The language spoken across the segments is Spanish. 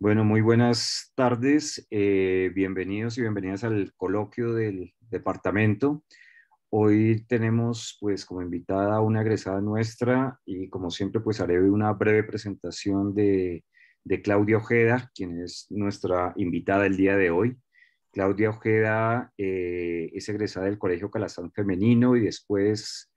Bueno, muy buenas tardes. Bienvenidos y bienvenidas al coloquio del departamento. Hoy tenemos pues como invitada a una egresada nuestra y como siempre pues haré una breve presentación de Claudia Ojeda, quien es nuestra invitada el día de hoy. Claudia Ojeda es egresada del Colegio Calazán Femenino y después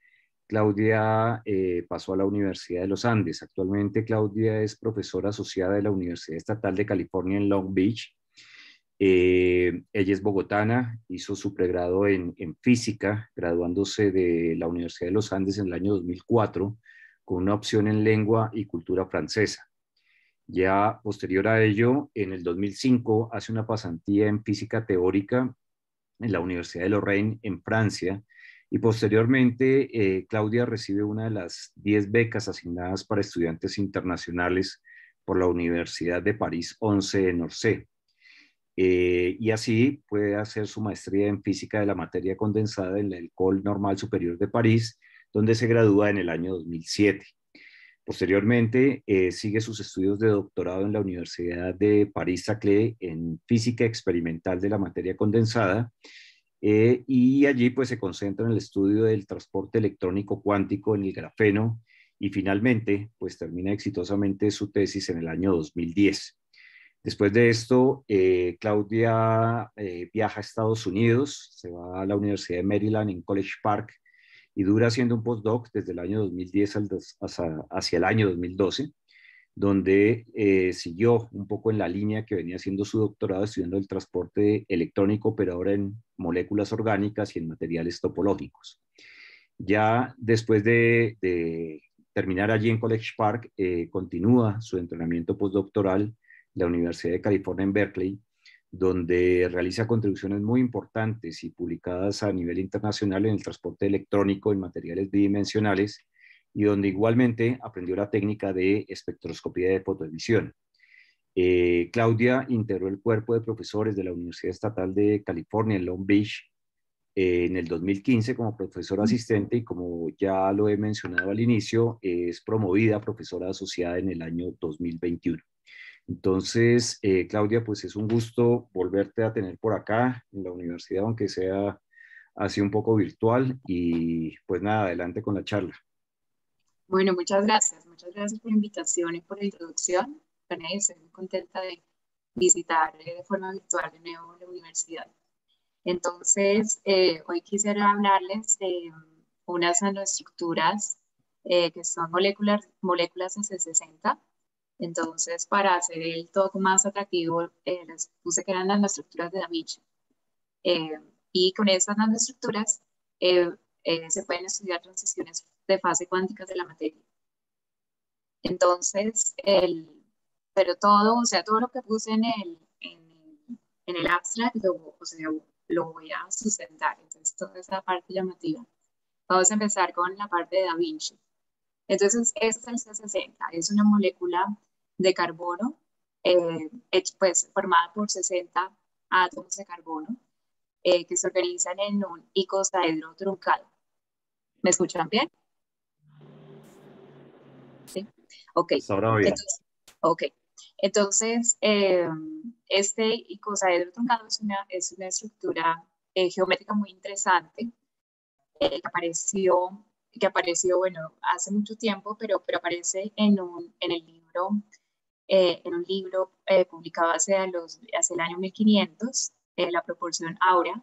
Claudia pasó a la Universidad de los Andes. Actualmente Claudia es profesora asociada de la Universidad Estatal de California en Long Beach. Ella es bogotana, hizo su pregrado en física, graduándose de la Universidad de los Andes en el año 2004, con una opción en lengua y cultura francesa. Ya posterior a ello, en el 2005, hace una pasantía en física teórica en la Universidad de Lorraine, en Francia, y posteriormente Claudia recibe una de las 10 becas asignadas para estudiantes internacionales por la Universidad de París 11 en Orsay. Y así puede hacer su maestría en física de la materia condensada en la École Normale Supérieure de París, donde se gradúa en el año 2007. Posteriormente, sigue sus estudios de doctorado en la Universidad de París-Saclay en física experimental de la materia condensada, y allí pues se concentra en el estudio del transporte electrónico cuántico en el grafeno y finalmente pues termina exitosamente su tesis en el año 2010. Después de esto, Claudia viaja a Estados Unidos, se va a la Universidad de Maryland en College Park y dura haciendo un postdoc desde el año 2010 hacia el año 2012, donde siguió un poco en la línea que venía haciendo su doctorado estudiando el transporte electrónico, pero ahora en moléculas orgánicas y en materiales topológicos. Ya después de terminar allí en College Park, continúa su entrenamiento postdoctoral en la Universidad de California en Berkeley, donde realiza contribuciones muy importantes y publicadas a nivel internacional en el transporte electrónico en materiales bidimensionales y donde igualmente aprendió la técnica de espectroscopía de fotoemisión. Claudia integró el cuerpo de profesores de la Universidad Estatal de California en Long Beach en el 2015 como profesora asistente y como ya lo he mencionado al inicio, es promovida profesora asociada en el año 2021. Entonces, Claudia, pues es un gusto volverte a tener por acá en la universidad, aunque sea así un poco virtual. Y pues nada, adelante con la charla. Bueno, muchas gracias. Muchas gracias por la invitación y por la introducción. Bueno, estoy muy contenta de visitar de forma virtual de nuevo la universidad. Entonces, hoy quisiera hablarles de unas nanoestructuras que son moléculas S60. Entonces, para hacer el todo más atractivo, les puse que eran nanoestructuras de Da Vinci. Eh, y con estas nanoestructuras eh, se pueden estudiar transiciones de fase cuánticas de la materia. Entonces, pero todo, o sea, todo lo que puse en el abstract, o sea, lo voy a sustentar. Entonces, toda esta parte llamativa. Vamos a empezar con la parte de Da Vinci. Entonces, este es el C60, es una molécula de carbono, pues formada por 60 átomos de carbono que se organizan en un icosaedro truncado. ¿Me escuchan bien? Sí. Ok. Hasta ahora bien. Entonces, okay. Entonces este icosaedro truncado es una estructura geométrica muy interesante que apareció, bueno, hace mucho tiempo, pero aparece en un libro publicado hace el año 1500, la proporción áurea,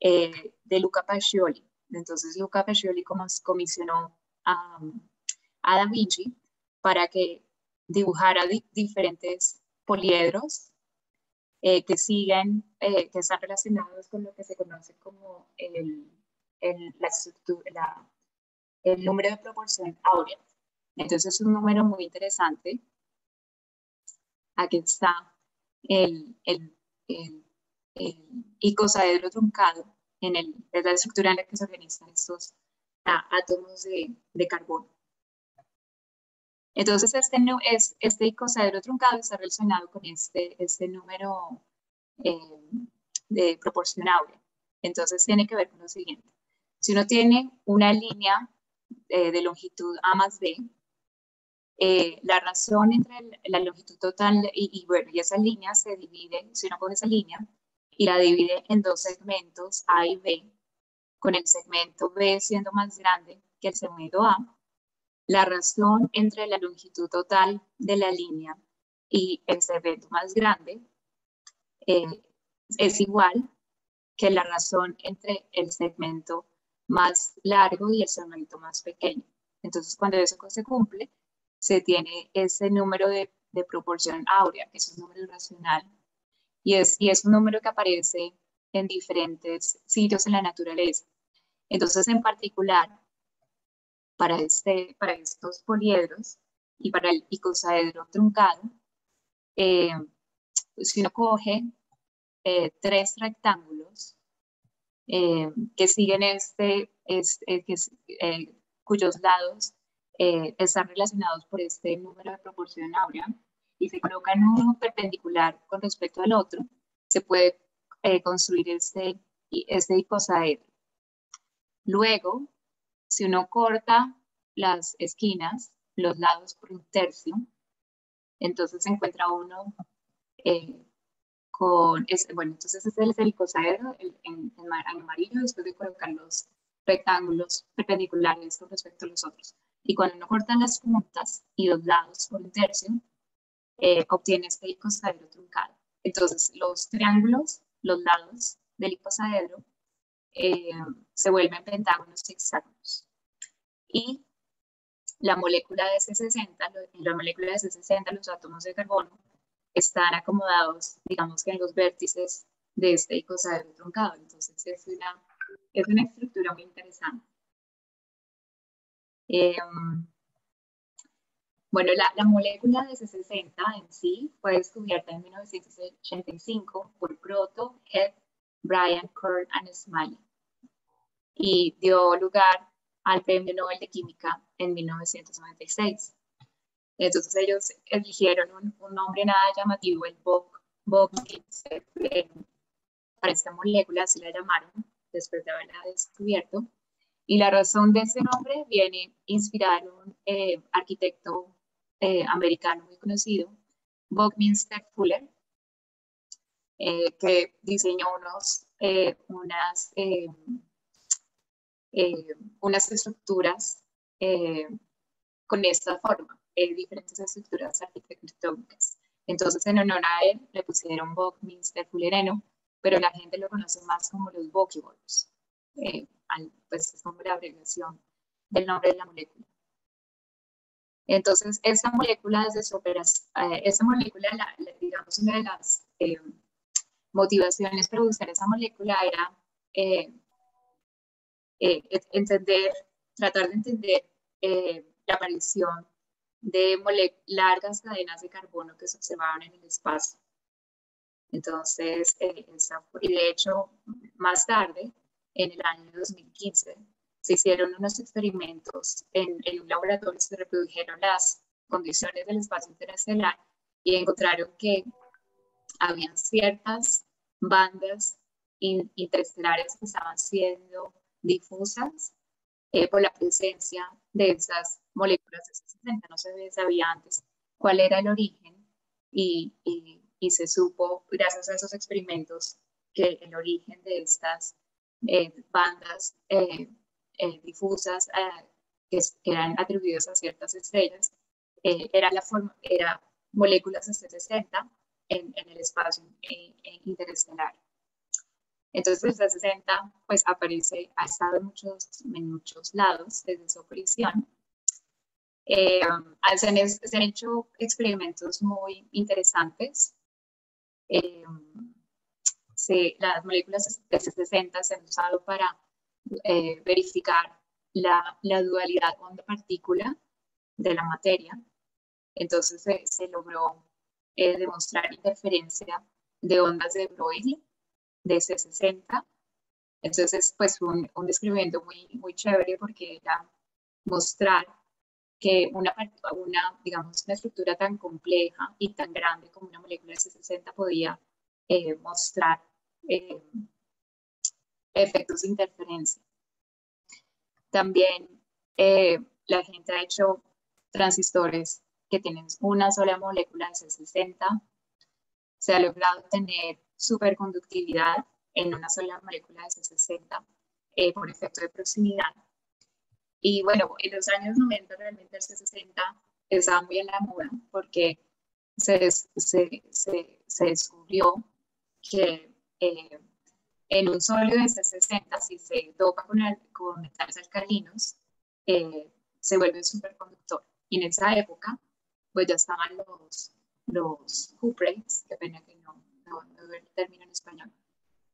de Luca Pacioli. Entonces Luca Pacioli comisionó a, a Da Vinci para que dibujara diferentes poliedros que están relacionados con lo que se conoce como el número de proporción áurea. Entonces es un número muy interesante. Aquí está el, el icosaedro truncado es la estructura en la que se organizan estos átomos de carbono. Entonces, este icosaedro truncado está relacionado con este número eh, de proporción áurea. Entonces, tiene que ver con lo siguiente. Si uno tiene una línea de longitud A más B, La razón entre la longitud total bueno, y esa línea se divide, si uno coge esa línea y la divide en dos segmentos A y B, con el segmento B siendo más grande que el segmento A, la razón entre la longitud total de la línea y el segmento más grande es igual que la razón entre el segmento más largo y el segmento más pequeño. Entonces, cuando eso se cumple, se tiene ese número de proporción áurea, que es un número racional, y es un número que aparece en diferentes sitios en la naturaleza. Entonces, en particular, para estos poliedros y para el icosaedro truncado, si uno coge tres rectángulos que siguen cuyos lados están relacionados por este número de proporción áurea y se colocan uno perpendicular con respecto al otro, se puede construir este icosaedro. Luego, si uno corta las esquinas, los lados por un tercio, entonces se encuentra uno bueno, entonces ese es el icosaedro en amarillo, después de colocar los rectángulos perpendiculares con respecto a los otros. Y cuando uno corta las puntas y los lados por un tercio, obtiene este icosaedro truncado. Entonces los triángulos, los lados del icosaedro, se vuelven pentágonos y hexágonos. Y la molécula de C60, los átomos de carbono, están acomodados, digamos que en los vértices de este icosaedro truncado. Entonces es una estructura muy interesante. Bueno, la molécula de C60 en sí fue descubierta en 1985 por Proto, Head, Bryan, Kern and Smalley y dio lugar al Premio Nobel de Química en 1996. Entonces ellos eligieron un nombre nada llamativo, el Bob para esta molécula, así la llamaron, después de haberla descubierto. Y la razón de ese nombre viene inspirada en un arquitecto americano muy conocido, Buckminster Fuller, que diseñó unas estructuras con esta forma, diferentes estructuras arquitectónicas. Entonces, en honor a él, le pusieron Buckminster Fullereno, pero la gente lo conoce más como los buckyballs, pues es como la abreviación del nombre de la molécula. Entonces, esta molécula, digamos, una de las motivaciones para buscar esa molécula era tratar de entender la aparición de largas cadenas de carbono que se observaban en el espacio. Entonces, y de hecho, más tarde, en el año 2015, se hicieron unos experimentos en un laboratorio, se reprodujeron las condiciones del espacio interestelar y encontraron que habían ciertas bandas interestelares que estaban siendo difusas por la presencia de esas moléculas de C60. No se sabía antes cuál era el origen y se supo, gracias a esos experimentos, que el origen de estas bandas difusas que eran atribuidas a ciertas estrellas era moléculas de C60 en el espacio interestelar. Entonces, el C60 pues ha estado en muchos lados desde su aparición. Se han hecho experimentos muy interesantes. Las moléculas de C60 se han usado para verificar la dualidad onda-partícula de la materia. Entonces se logró demostrar interferencia de ondas de Broglie de C60. Entonces, pues un descubrimiento muy chévere porque era mostrar que digamos, una estructura tan compleja y tan grande como una molécula de C60 podía mostrar efectos de interferencia. También la gente ha hecho transistores que tienen una sola molécula de C60. Se ha logrado tener superconductividad en una sola molécula de C60 por efecto de proximidad. Y bueno, en los años 90 realmente el C60 estaba muy en la moda porque se descubrió que en un sólido de C60, si se dopa con metales alcalinos, se vuelve superconductor. Y en esa época, pues ya estaban los cuprates, que pena que no veo el término en español,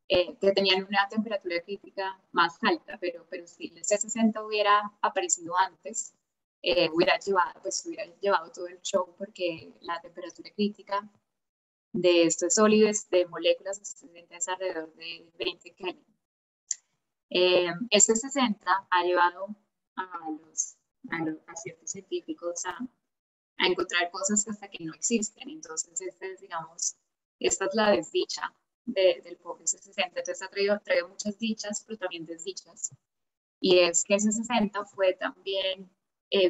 que tenían una temperatura crítica más alta, pero si el C60 hubiera aparecido antes, hubiera llevado todo el show, porque la temperatura crítica de estos sólidos de moléculas de C60 es alrededor de 20 Kelvin. Este 60 ha llevado a ciertos científicos a encontrar cosas hasta que no existen. Entonces, esta es la desdicha del pobre C60. Entonces, ha traído muchas dichas, pero también desdichas. Y es que ese 60 fue también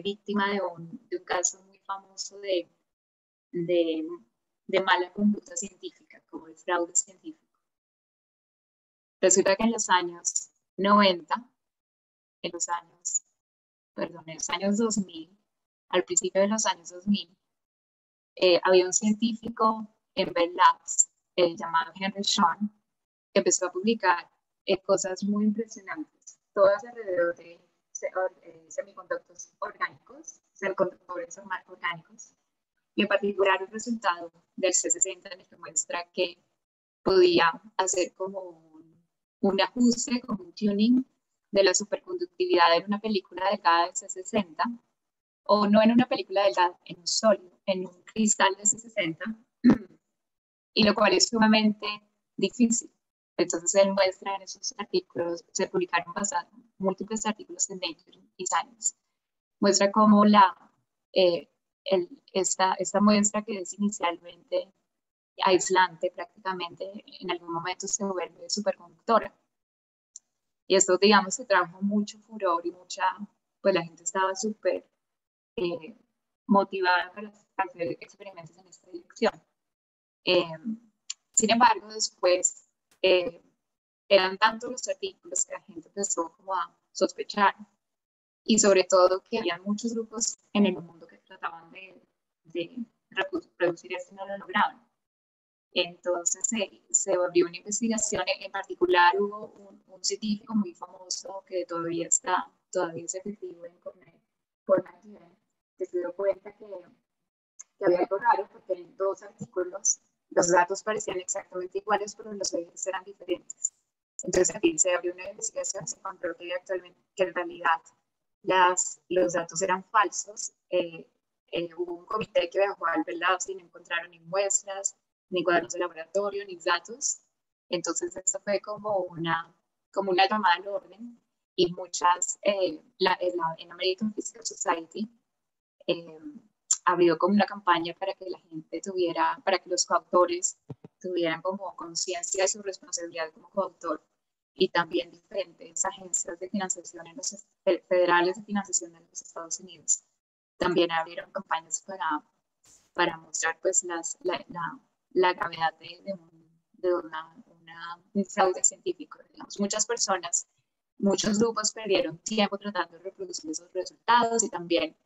víctima de un caso muy famoso de mala conducta científica, como el fraude científico. Resulta que en los años 90, en los años 2000, al principio de los años 2000, había un científico en Bell Labs llamado Henry Schorn, que empezó a publicar cosas muy impresionantes, todas alrededor de semiconductores orgánicos, y en particular el resultado del C60, en el que muestra que podía hacer como un ajuste, como un tuning de la superconductividad en una película delgada de C60, o no en una película delgada, en un sólido, en un cristal de C60, y lo cual es sumamente difícil. Entonces él muestra en esos artículos, se publicaron múltiples artículos en Nature y Science, muestra cómo esta muestra, que es inicialmente aislante prácticamente, en algún momento se vuelve superconductora. Y esto, digamos, se trajo mucho furor y pues la gente estaba súper motivada para hacer experimentos en esta dirección. Sin embargo, después eran tantos los artículos que la gente empezó como a sospechar, y sobre todo que había muchos grupos en el mundo que trataban de reproducir esto y no lo lograban. Entonces se volvió una investigación. En particular hubo un científico muy famoso que todavía es efectivo en Cornell, Paul McGivney, que se dio cuenta que había algo raro, porque en dos artículos los datos parecían exactamente iguales, pero los ejes eran diferentes. Entonces aquí se abrió una investigación, se encontró que en realidad los datos eran falsos. Hubo un comité que viajó al Bell Labs y no encontraron ni muestras, ni cuadernos de laboratorio, ni datos. Entonces esto fue como una llamada al orden, y en American Physical Society ha habido como una campaña para que para que los coautores tuvieran como conciencia de su responsabilidad como coautor, y también diferentes agencias de financiación federales de financiación en los Estados Unidos también abrieron campañas para mostrar pues la gravedad de un fraude científico. Digamos, muchos grupos perdieron tiempo tratando de reproducir esos resultados, y también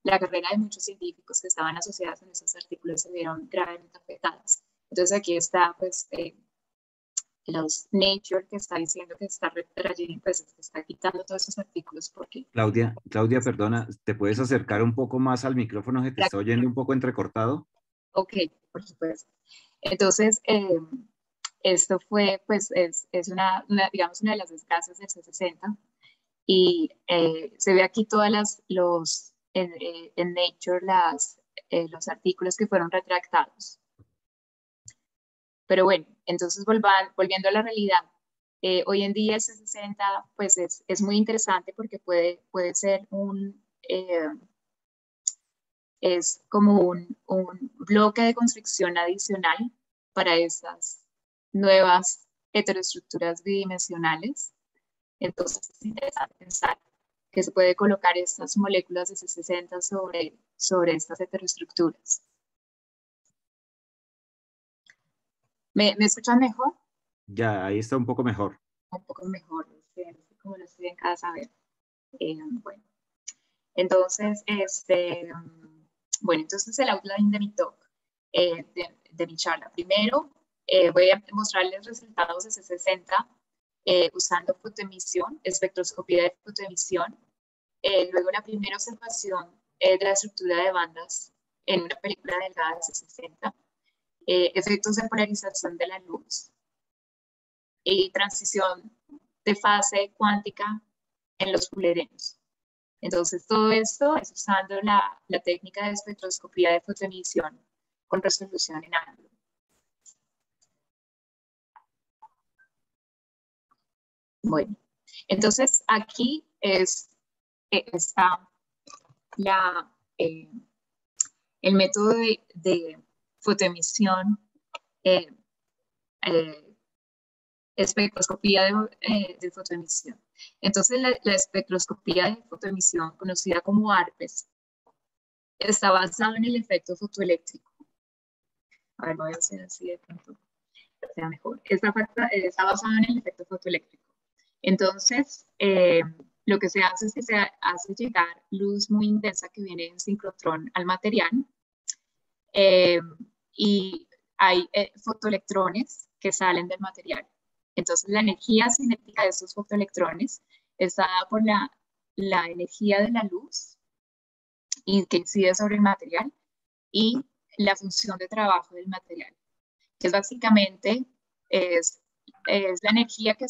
la carrera de muchos científicos que estaban asociados en esos artículos se vieron gravemente afectadas. Entonces aquí está pues los Nature, que está diciendo que está retrayendo, pues está quitando todos esos artículos porque... Claudia, perdona, ¿te puedes acercar un poco más al micrófono? Se te está oyendo un poco entrecortado. Ok, por supuesto. Entonces, esto fue, pues, es digamos, una de las desgracias del C60, y se ve aquí en Nature los artículos que fueron retractados. Pero bueno, entonces volviendo a la realidad, hoy en día el C60 pues es muy interesante, porque puede ser es como un bloque de construcción adicional para esas nuevas heteroestructuras bidimensionales. Entonces es interesante pensar que se puede colocar estas moléculas de C60 sobre estas heteroestructuras. ¿Me escuchan mejor? Ya, ahí está un poco mejor. Un poco mejor, no sé cómo lo estoy en casa, a ver. Bueno, entonces, bueno, entonces el outline de mi talk, de mi charla. Primero, voy a mostrarles resultados de C60 usando fotoemisión, espectroscopía de fotoemisión. Luego, la primera observación de la estructura de bandas en una película delgada de C60. Efectos de polarización de la luz y transición de fase cuántica en los fullerenos. Entonces, todo esto es usando la técnica de espectroscopía de fotoemisión con resolución en ángulo. Bueno, entonces aquí está el método de fotoemisión, espectroscopía de fotoemisión. Entonces, la espectroscopía de fotoemisión, conocida como ARPES, está basada en el efecto fotoeléctrico. A ver, voy a hacer así de pronto, sea mejor. Está basada en el efecto fotoeléctrico. Entonces, lo que se hace es que se hace llegar luz muy intensa que viene en sincrotrón al material, y hay fotoelectrones que salen del material. Entonces, la energía cinética de estos fotoelectrones está dada por la energía de la luz y que incide sobre el material y la función de trabajo del material, que es básicamente la energía que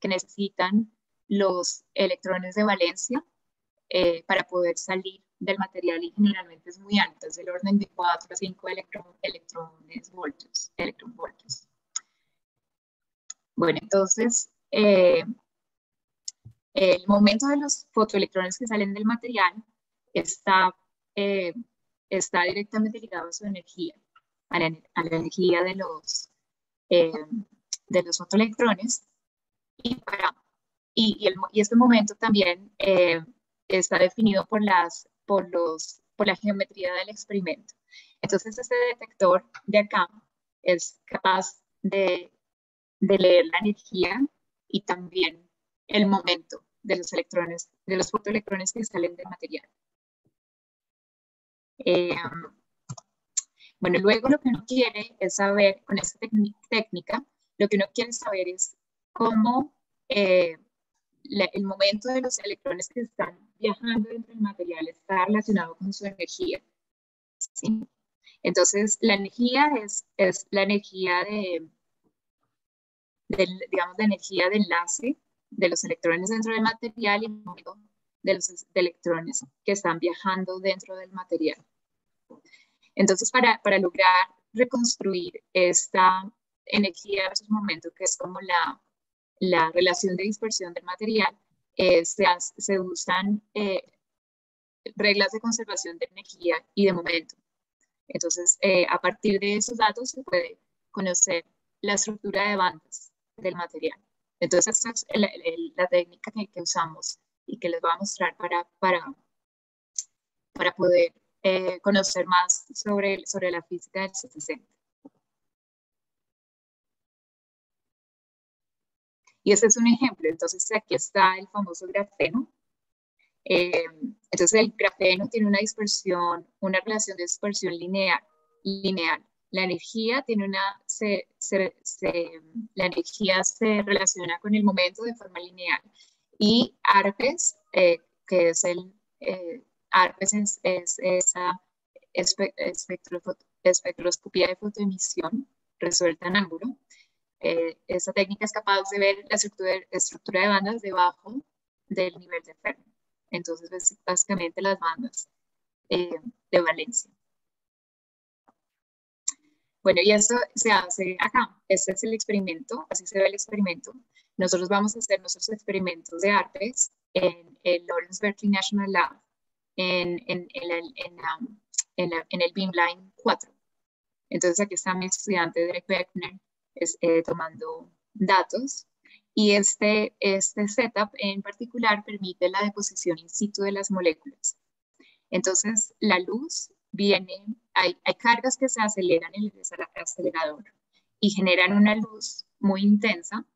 necesitan los electrones de valencia para poder salir del material, y generalmente es muy alta, es del orden de 4 a 5 electronvoltios. Bueno, entonces, el momento de los fotoelectrones que salen del material está directamente ligado a su energía, a la energía de los fotoelectrones, y este momento también está definido por la geometría del experimento. Entonces, este detector de acá es capaz de leer la energía y también el momento de los electrones, de los fotoelectrones que salen del material. Bueno, luego lo que uno quiere es saber, con esta técnica, lo que uno quiere saber es cómo el momento de los electrones que están viajando dentro del material está relacionado con su energía, ¿sí? Entonces, la energía es la energía digamos, de energía de enlace de los electrones dentro del material y el momento de los electrones que están viajando dentro del material. Entonces, para lograr reconstruir esta energía versus momento, que es como la relación de dispersión del material, se usan reglas de conservación de energía y de momento. Entonces, a partir de esos datos se puede conocer la estructura de bandas del material. Entonces, esta es la técnica que usamos y que les voy a mostrar para poder conocer más sobre la física del C60. Y este es un ejemplo. Entonces, aquí está el famoso grafeno. Entonces, el grafeno tiene una relación de dispersión lineal. La energía la energía se relaciona con el momento de forma lineal. Y ARPES, que es ARPES es esa espectroscopía de fotoemisión resuelta en ángulo. Esta técnica es capaz de ver la estructura de bandas debajo del nivel de Fermi. Entonces, básicamente las bandas de valencia. Bueno, y eso se hace acá. Este es el experimento, así se ve el experimento. Nosotros vamos a hacer nuestros experimentos de ARPES en el Lawrence Berkeley National Lab, en el Beamline 4. Entonces, aquí está mi estudiante Derek Beckner tomando datos, Y este setup en particular permite la deposición in situ de las moléculas. Entonces, la luz viene, hay cargas que se aceleran en el acelerador y generan una luz muy intensa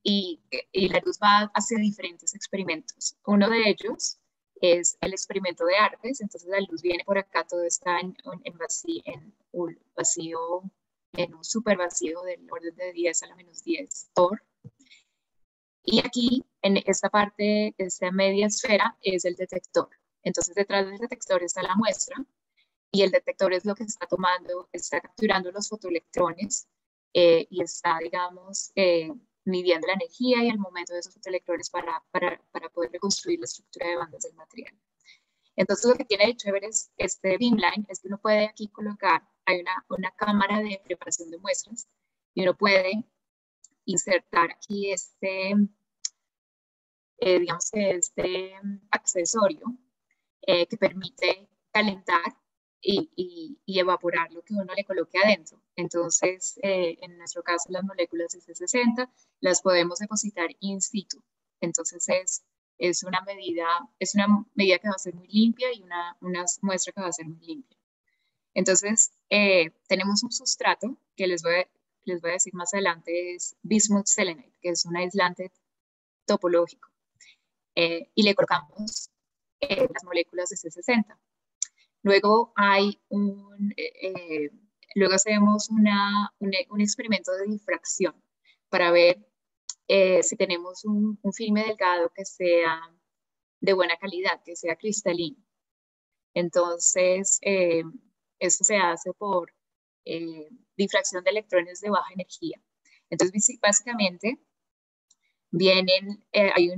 y la luz va hacia diferentes experimentos. Uno de ellos es el experimento de ARPES, entonces la luz viene por acá, todo está en un vacío, en un super vacío del orden de 10 a la menos 10 Thor. Y aquí, en esta parte, esta media esfera, es el detector. Entonces, detrás del detector está la muestra y el detector es lo que está tomando, está capturando los fotoelectrones y está, digamos, midiendo la energía y el momento de esos fotoelectrones para poder reconstruir la estructura de bandas del material. Entonces, lo que tiene de chévere este beamline es que uno puede aquí colocar, hay una cámara de preparación de muestras y uno puede insertar aquí digamos que este accesorio que permite calentar y evaporar lo que uno le coloque adentro. Entonces, en nuestro caso, las moléculas S60 las podemos depositar in situ. Entonces, es una medida que va a ser muy limpia y una muestra que va a ser muy limpia. Entonces, tenemos un sustrato que les voy a decir más adelante, es bismuth selenide, que es un aislante topológico. Y le colocamos las moléculas de C60. Luego luego hacemos un experimento de difracción para ver si tenemos un filme delgado que sea de buena calidad, que sea cristalino. Entonces, esto se hace por difracción de electrones de baja energía. Entonces, básicamente, hay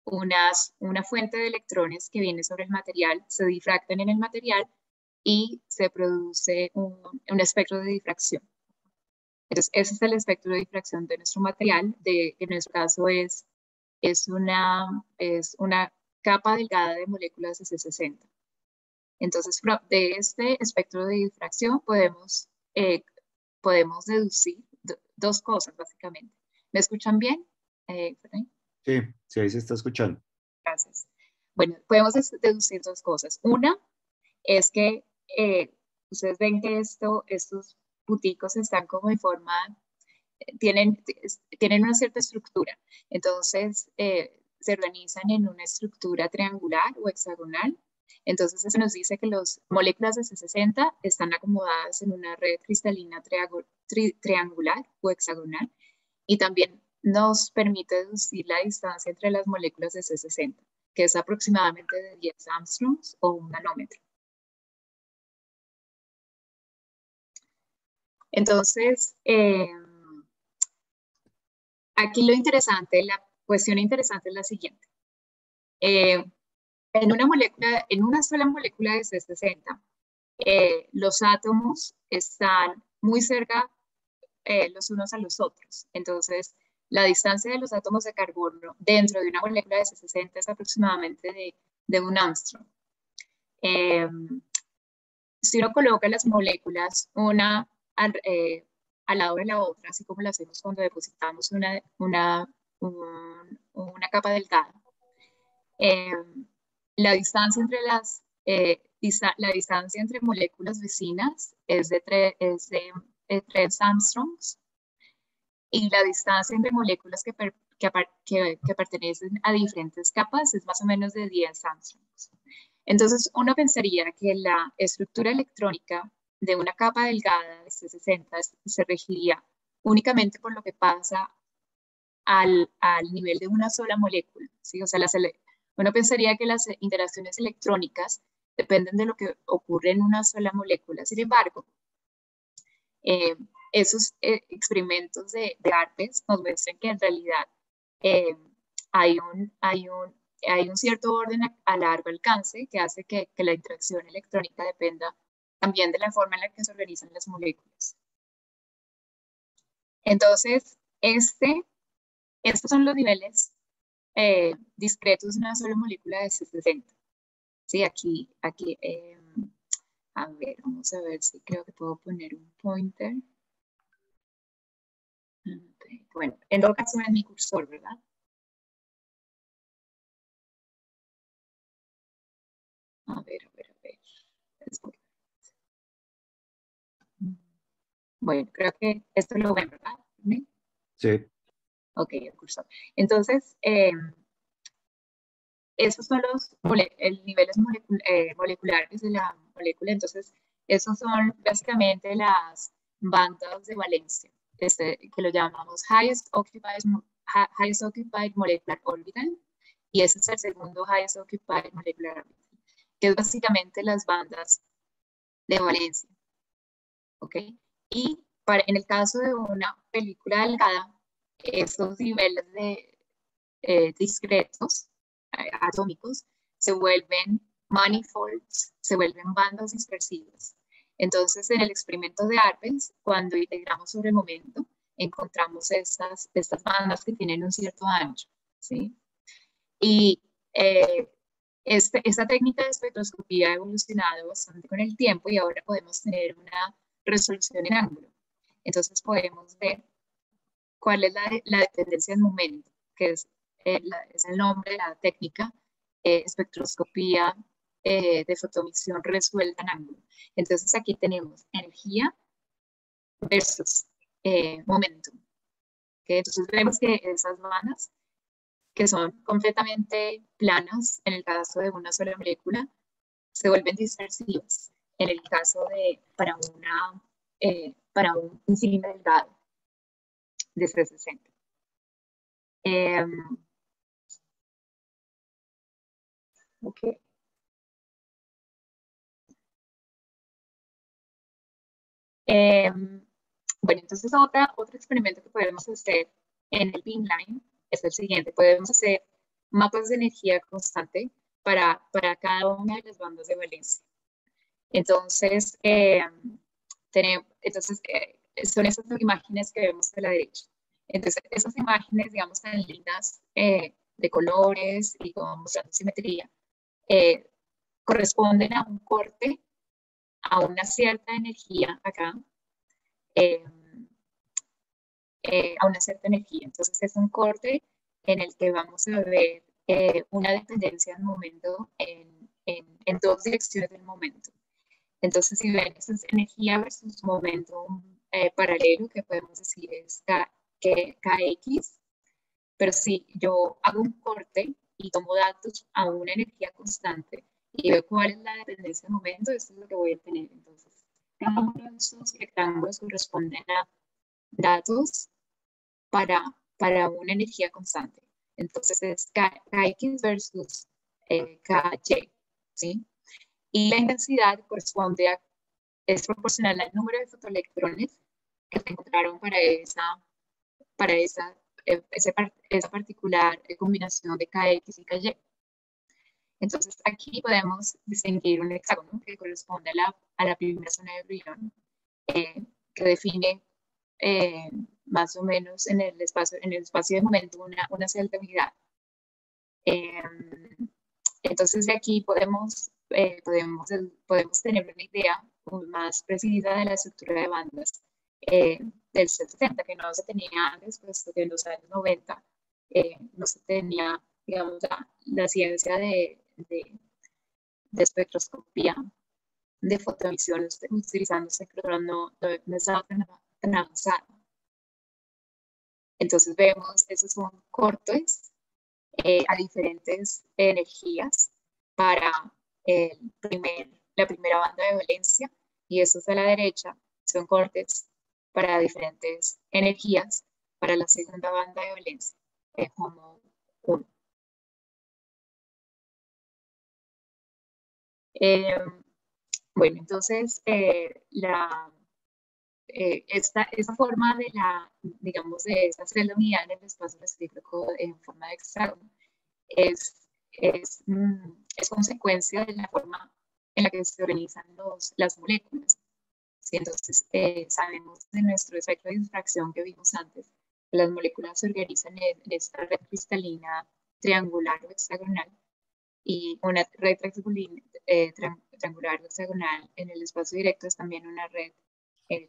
una fuente de electrones que viene sobre el material, se difractan en el material y se produce un espectro de difracción. Entonces, ese es el espectro de difracción de nuestro material, que en nuestro caso es una capa delgada de moléculas de C60. Entonces, de este espectro de difracción podemos deducir dos cosas, básicamente. ¿Me escuchan bien? Sí, sí, ahí se está escuchando. Gracias. Bueno, podemos deducir dos cosas. Una es que ustedes ven que estos puticos están como en forma, tienen una cierta estructura. Entonces, se organizan en una estructura triangular o hexagonal. Entonces, eso nos dice que las moléculas de C60 están acomodadas en una red cristalina triangular o hexagonal. Y también nos permite deducir la distancia entre las moléculas de C60, que es aproximadamente de 10 Armstrongs o 1 nanómetro. Entonces, aquí la cuestión interesante es la siguiente. En una sola molécula de C60, los átomos están muy cerca los unos a los otros. Entonces, la distancia de los átomos de carbono dentro de una molécula de C60 es aproximadamente de 1 Armstrong. Si uno coloca las moléculas una al lado de la otra, así como lo hacemos cuando depositamos una capa delgada, la distancia entre moléculas vecinas es de 3 Armstrongs y la distancia entre moléculas que pertenecen a diferentes capas es más o menos de 10 Armstrongs. Entonces, uno pensaría que la estructura electrónica de una capa delgada de C60 se regiría únicamente por lo que pasa al nivel de una sola molécula, ¿sí? O sea, uno pensaría que las interacciones electrónicas dependen de lo que ocurre en una sola molécula. Sin embargo, esos experimentos de ARPES nos muestran que en realidad hay un cierto orden a largo alcance que hace que la interacción electrónica dependa también de la forma en la que se organizan las moléculas. Entonces, estos son los niveles discretos de una sola molécula de C60. Sí, aquí a ver, vamos a ver si creo que puedo poner un pointer. Bueno, en todo caso es mi cursor, ¿verdad? A ver, a ver, a ver. Bueno, creo que esto lo ven, ¿verdad? ¿Sí? Sí, Ok, el cursor. Entonces, esos son los niveles moleculares de la molécula. Entonces, esos son básicamente las bandas de valencia, que lo llamamos highest occupied molecular orbital, y ese es el segundo highest occupied molecular orbital, que es básicamente las bandas de valencia, ¿ok? Y en el caso de una película delgada, esos niveles discretos, atómicos, se vuelven manifolds, se vuelven bandas dispersivas. Entonces, en el experimento de Arbenz, cuando integramos sobre el momento, encontramos estas bandas que tienen un cierto ancho, ¿sí? Y esta técnica de espectroscopía ha evolucionado bastante con el tiempo y ahora podemos tener una resolución en ángulo. Entonces podemos ver cuál es la dependencia en momento, que es el nombre de la técnica, espectroscopía de fotoemisión resuelta en ángulo. Entonces aquí tenemos energía versus momento. ¿Okay? Entonces vemos que esas bandas, que son completamente planas en el caso de una sola molécula, se vuelven dispersivas en el caso para un cilindro delgado de 360. Okay. Bueno, entonces otro experimento que podemos hacer en el beamline es el siguiente. Podemos hacer mapas de energía constante para cada una de las bandas de valencia. Entonces, son esas imágenes que vemos a la derecha. Entonces, esas imágenes, digamos, tan lindas de colores y como mostrando simetría, corresponden a un corte, a una cierta energía acá, eh, a una cierta energía. Entonces es un corte en el que vamos a ver una dependencia del momento en dos direcciones del momento. Entonces, si ven, esa es energía versus momento paralelo, que podemos decir es KX, pero si yo hago un corte y tomo datos a una energía constante y veo cuál es la dependencia del momento, eso es lo que voy a tener. Entonces, cada uno de esos rectángulos corresponden a datos para una energía constante. Entonces es Kx versus Ky, ¿sí? Y la intensidad es proporcional al número de fotoelectrones que se encontraron esa particular combinación de Kx y Ky. Entonces aquí podemos distinguir un hexágono que corresponde a la primera zona de Brillouin, que define más o menos en el espacio de momento una cierta unidad. Entonces de aquí podemos tener una idea más precisa de la estructura de bandas del 70, que no se tenía antes, puesto que en los años 90 no se tenía, digamos, la ciencia de espectroscopía de fotoemisión utilizando espectrograma no estaba tan avanzada. Entonces vemos, esos son cortes a diferentes energías para la primera banda de valencia, y esos a la derecha son cortes para diferentes energías para la segunda banda de valencia, como 1. Bueno, entonces esta forma digamos, de esta celda unidad en el espacio recíproco en forma de hexágono es consecuencia de la forma en la que se organizan las moléculas. ¿Sí? Entonces, sabemos de nuestro efecto de difracción que vimos antes, que las moléculas se organizan en esta red cristalina triangular o hexagonal, y una red triangular o hexagonal en el espacio directo es también una red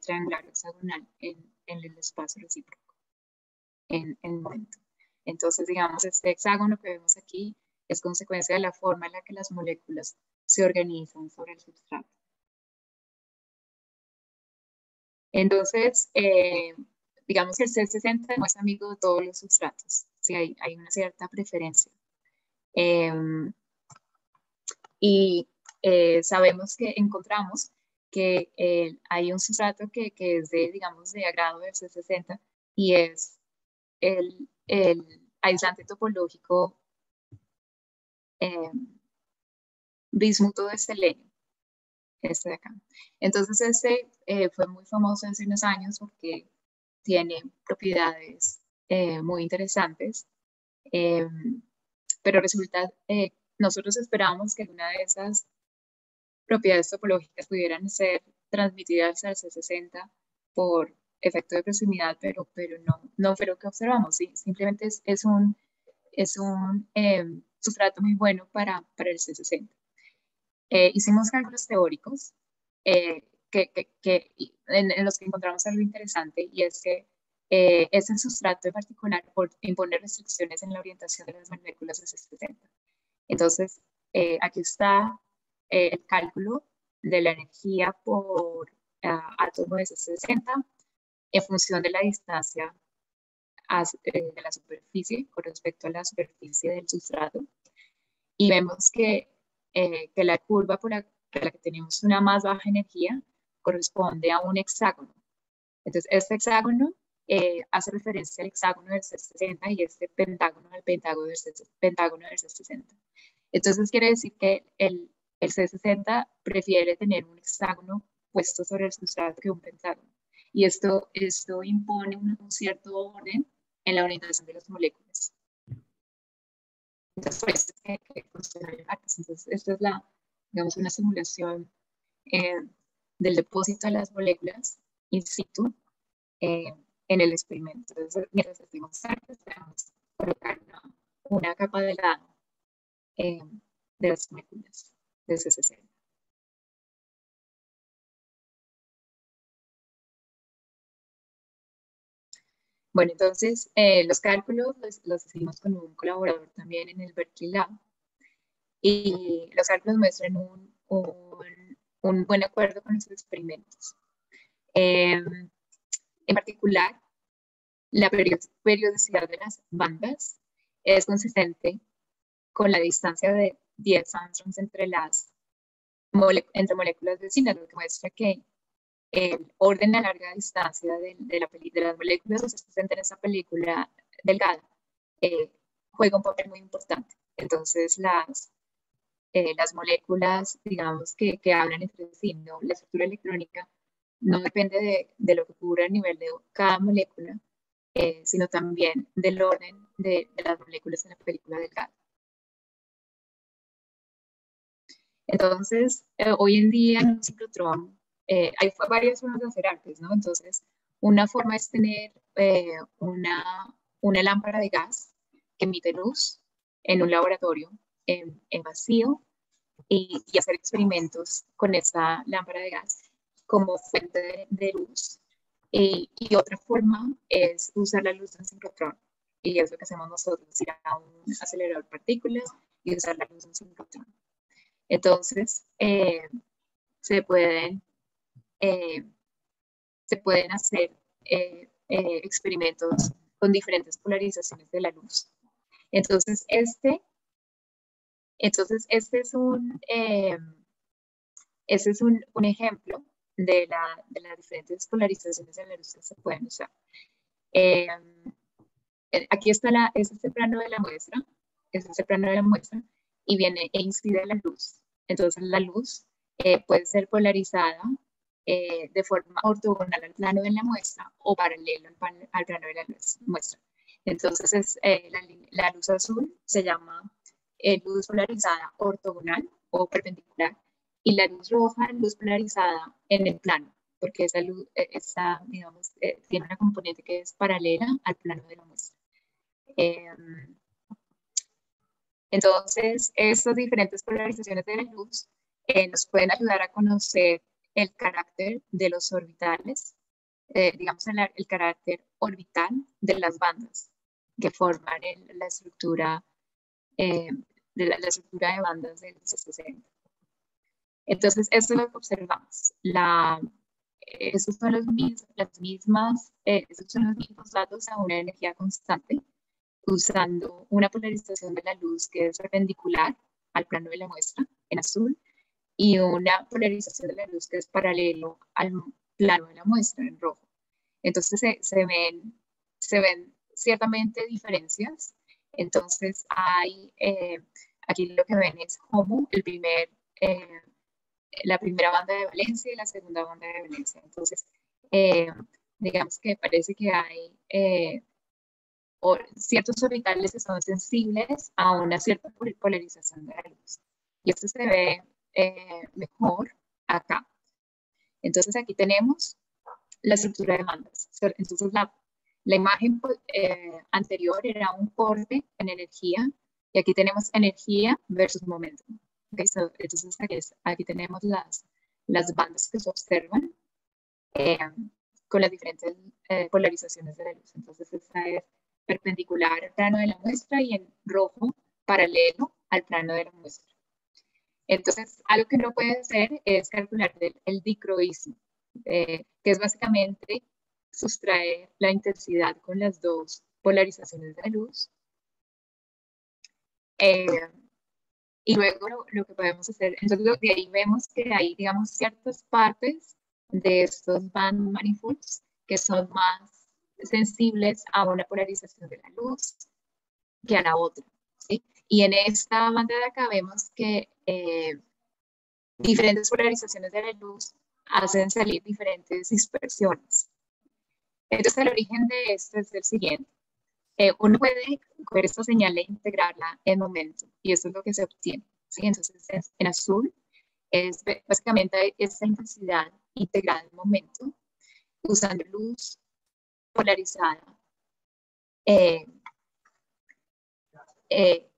triangular o hexagonal en el espacio recíproco. en el momento. Entonces, digamos, este hexágono que vemos aquí es consecuencia de la forma en la que las moléculas se organizan sobre el substrato. Entonces, digamos que el C60 no es amigo de todos los sustratos, sí, hay una cierta preferencia. Y sabemos que encontramos que hay un sustrato que es de, digamos, de agrado del C60 y es el aislante topológico bismuto de selenio, este de acá. Entonces, este fue muy famoso hace unos años porque tiene propiedades muy interesantes, pero resulta, nosotros esperábamos que una de esas propiedades topológicas pudieran ser transmitidas al C60 por efecto de proximidad, pero no fue lo que observamos, ¿sí? Simplemente es un sustrato muy bueno para el C60. Hicimos cálculos teóricos en los que encontramos algo interesante, y es que ese sustrato en particular impone restricciones en la orientación de las moléculas de C60. Entonces, aquí está el cálculo de la energía por átomo de C60 en función de la distancia de la superficie con respecto a la superficie del sustrato. Y vemos que la curva por la que tenemos una más baja energía corresponde a un hexágono. Entonces, este hexágono hace referencia al hexágono del C60 y este pentágono al pentágono del C60. Entonces, quiere decir que el C60 prefiere tener un hexágono puesto sobre el sustrato que un pentágono. Y esto impone un cierto orden en la orientación de las moléculas. Entonces, por eso es que funciona el ACAS. Entonces, esta es digamos, una simulación del depósito de las moléculas in situ en el experimento. Entonces, mientras estuvimos cerca, podemos colocar una capa delgada de las moléculas de C60. Bueno, entonces los cálculos los hicimos con un colaborador también en el Berkeley Lab, y los cálculos muestran un buen acuerdo con los experimentos. En particular, la periodicidad de las bandas es consistente con la distancia de 10 angstroms entre moléculas vecinas, lo que muestra que el orden a larga distancia de las moléculas existentes en esa película delgada juega un papel muy importante. Entonces, las moléculas, digamos, que hablan entre sí, ¿no? La estructura electrónica no depende de lo que ocurre a nivel de cada molécula, sino también del orden de las moléculas en la película delgada. Entonces, hoy en día en un ciclotrón hay varias formas de hacer artes, ¿no? Entonces, una forma es tener una lámpara de gas que emite luz en un laboratorio en vacío, y hacer experimentos con esa lámpara de gas como fuente de luz. Y otra forma es usar la luz de un sincrotrón, y es lo que hacemos nosotros, ir a un acelerador de partículas y usar la luz de un sincrotrón. Entonces, se pueden hacer experimentos con diferentes polarizaciones de la luz. Entonces, este es un ejemplo de las diferentes polarizaciones de la luz que se pueden usar. Aquí está este plano de la muestra, y viene e incide la luz. Entonces, la luz puede ser polarizada de forma ortogonal al plano de la muestra o paralelo al plano de la muestra. Entonces, la luz azul se llama luz polarizada ortogonal o perpendicular, y la luz roja, luz polarizada en el plano, porque esa luz digamos, tiene una componente que es paralela al plano de la muestra. Entonces, estas diferentes polarizaciones de la luz nos pueden ayudar a conocer el carácter de los orbitales digamos, el carácter orbital de las bandas que forman la estructura eh, la estructura de bandas del C60. Entonces, eso es lo que observamos. Esos son esos son los mismos datos a una energía constante, usando una polarización de la luz que es perpendicular al plano de la muestra, en azul, y una polarización de la luz que es paralelo al plano de la muestra, en rojo. Entonces, se ven ciertamente diferencias. Entonces, aquí lo que ven es HOMO, eh, la primera banda de valencia y la segunda banda de valencia. Entonces, eh, digamos que parece que hay ciertos orbitales que son sensibles a una cierta polarización de la luz. Y esto se ve mejor acá. Entonces, aquí tenemos la estructura de bandas. Entonces, la imagen anterior era un corte en energía y aquí tenemos energía versus momento. Okay, entonces, aquí tenemos las bandas que se observan eh, con las diferentes polarizaciones de la luz. Entonces, esta es perpendicular al plano de la muestra y en rojo paralelo al plano de la muestra. Entonces, algo que no puede hacer es calcular el dicroísmo, que es básicamente sustraer la intensidad con las dos polarizaciones de la luz. Y luego lo que podemos hacer, entonces de ahí vemos que hay, digamos, ciertas partes de estos band manifolds que son más sensibles a una polarización de la luz que a la otra, ¿sí? Y en esta banda de acá vemos que diferentes polarizaciones de la luz hacen salir diferentes dispersiones. Entonces, el origen de esto es el siguiente. Uno puede coger esta señal e integrarla en momento, y eso es lo que se obtiene, ¿sí? Entonces, en azul es básicamente esta intensidad integrada en momento, usando luz polarizada, eh, eh,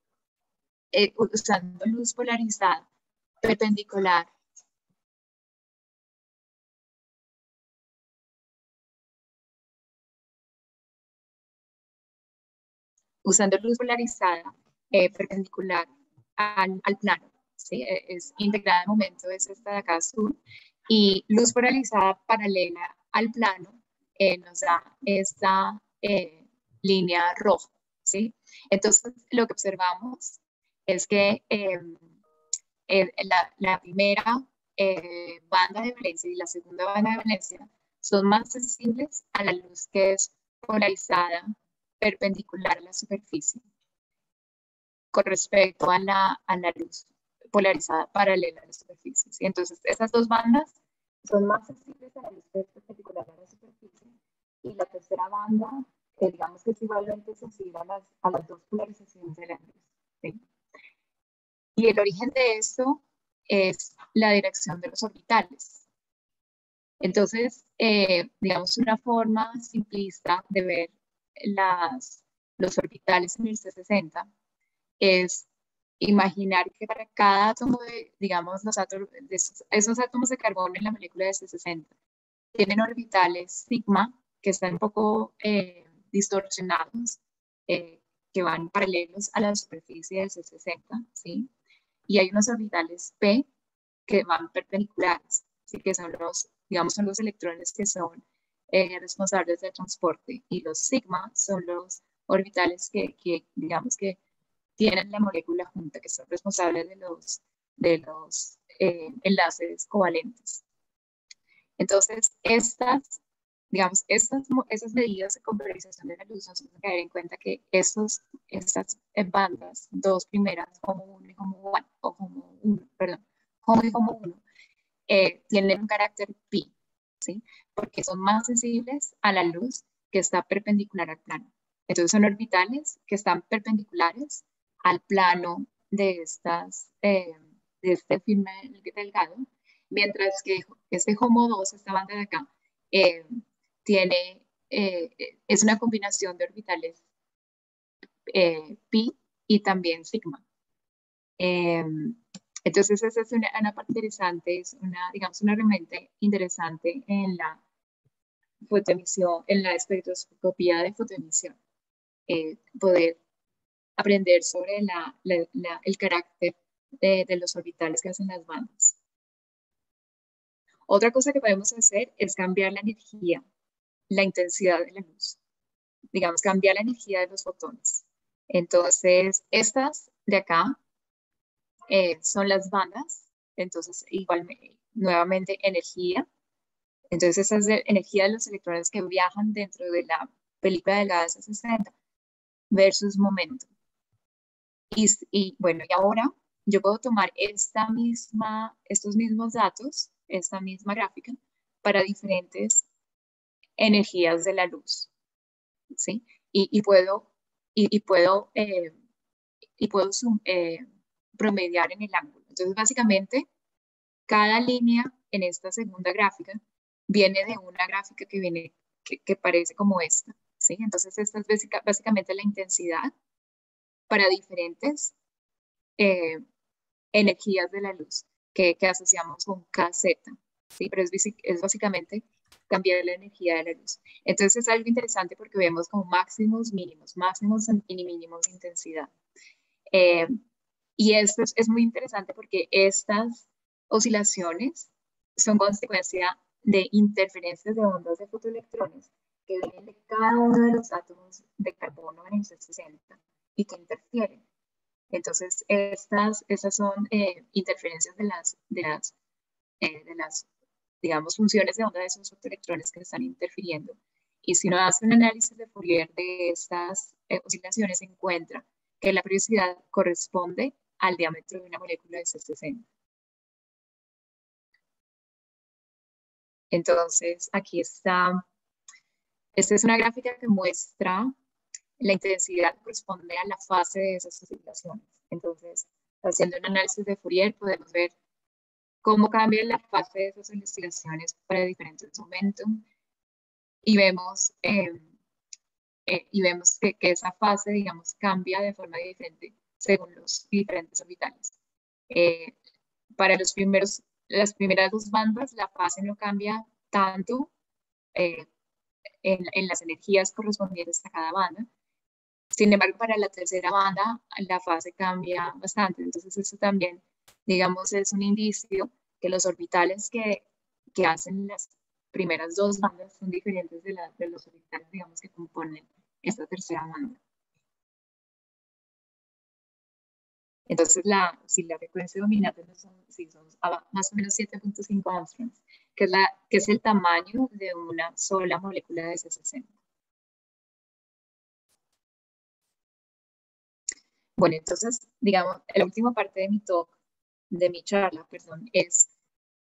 usando luz polarizada perpendicular usando luz polarizada perpendicular al plano, ¿sí? Es integrada en momento, es esta de acá azul, y luz polarizada paralela al plano nos da esta línea roja, ¿sí? Entonces, lo que observamos es que la primera banda de valencia y la segunda banda de valencia son más sensibles a la luz que es polarizada perpendicular a la superficie con respecto a la luz polarizada paralela a la superficie. ¿Sí? Entonces, esas dos bandas son más sensibles a la luz que es perpendicular a la superficie y la tercera banda, digamos que es igualmente sensible a las dos polarizaciones de la luz. ¿Sí? Y el origen de esto es la dirección de los orbitales. Entonces, digamos, una forma simplista de ver los orbitales en el C60 es imaginar que para cada átomo de, digamos, esos átomos de carbono en la molécula de C60 tienen orbitales sigma que están un poco distorsionados, que van paralelos a la superficie del C60, ¿sí? Y hay unos orbitales P que van perpendiculares, ¿sí? Que son digamos, son los electrones que son responsables del transporte, y los sigma son los orbitales digamos, que tienen la molécula junta, que son responsables de los enlaces covalentes. Entonces, digamos, esas medidas de polarización de la luz nos hacen caer en cuenta que estas bandas, dos primeras, HOMO 1 y HOMO 1, o HOMO 1, perdón, HOMO y HOMO 1, tienen un carácter pi, ¿sí? Porque son más sensibles a la luz que está perpendicular al plano. Entonces son orbitales que están perpendiculares al plano de este filme delgado, mientras que este HOMO 2, esta banda de acá, eh, es una combinación de orbitales pi y también sigma. Entonces, esa es una parte interesante, es digamos, una herramienta interesante fotoemisión, en la espectroscopía de fotoemisión, poder aprender sobre el carácter de los orbitales que hacen las bandas. Otra cosa que podemos hacer es cambiar la energía, la intensidad de la luz. Digamos, cambiar la energía de los fotones. Entonces, estas de acá son las bandas. Entonces, igual, nuevamente, energía. Entonces, esa es la energía de los electrones que viajan dentro de la película delgada de 60 versus momento. Y bueno, y ahora yo puedo tomar estos mismos datos, esta misma gráfica, para diferentes energías de la luz, ¿sí? Y puedo, y puedo, y puedo promediar en el ángulo. Entonces, básicamente, cada línea en esta segunda gráfica viene de una gráfica que parece como esta, ¿sí? Entonces, esta es básicamente la intensidad para diferentes energías de la luz que asociamos con KZ, ¿sí? Pero es básicamente cambiar la energía de la luz. Entonces es algo interesante porque vemos como máximos, mínimos y mínimos de intensidad. Y esto es muy interesante porque estas oscilaciones son consecuencia de interferencias de ondas de fotoelectrones que vienen de cada uno de los átomos de carbono en el C60 y que interfieren. Entonces, estas son interferencias de las, digamos, funciones de onda de esos fotoelectrones que están interfiriendo. Y si uno hace un análisis de Fourier de estas oscilaciones, se encuentra que la periodicidad corresponde al diámetro de una molécula de C60. Entonces, aquí está. Esta es una gráfica que muestra la intensidad que corresponde a la fase de esas oscilaciones. Entonces, haciendo un análisis de Fourier, podemos ver cómo cambia la fase de esas oscilaciones para diferentes momentos y vemos, que esa fase, digamos, cambia de forma diferente según los diferentes orbitales. Para las primeras dos bandas, la fase no cambia tanto en las energías correspondientes a cada banda. Sin embargo, para la tercera banda, la fase cambia bastante. Entonces, eso también, digamos, es un indicio que los orbitales que hacen las primeras dos bandas son diferentes de los orbitales, digamos, que componen esta tercera banda. Entonces, si la frecuencia dominante son más o menos 7.5 angstroms, que es el tamaño de una sola molécula de C60. Bueno, entonces, digamos, la última parte de mi charla, perdón,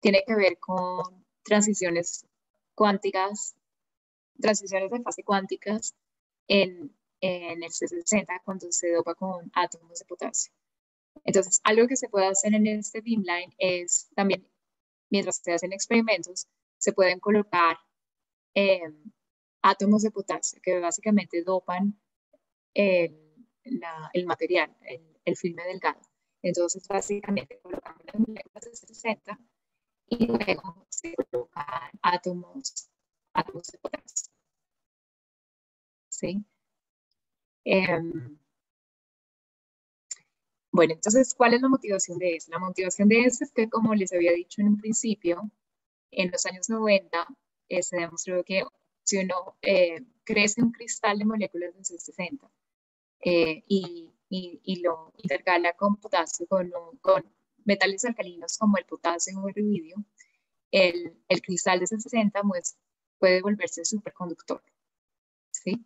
tiene que ver con transiciones cuánticas, transiciones de fase cuánticas en el C60 cuando se dopa con átomos de potasio. Entonces, algo que se puede hacer en este beamline es también, mientras se hacen experimentos, se pueden colocar átomos de potasio que básicamente dopan el material, el filme delgado. Entonces, básicamente colocamos las moléculas de 60 y luego se colocan átomos de potasio. ¿Sí? Bueno, entonces, ¿cuál es la motivación de eso? La motivación de eso es que, como les había dicho en un principio, en los años 90 se demostró que si uno crece un cristal de moléculas de C60 y lo intercala con potasio, con metales alcalinos como el potasio o el rubidio, el cristal de C60 puede volverse superconductor, ¿sí?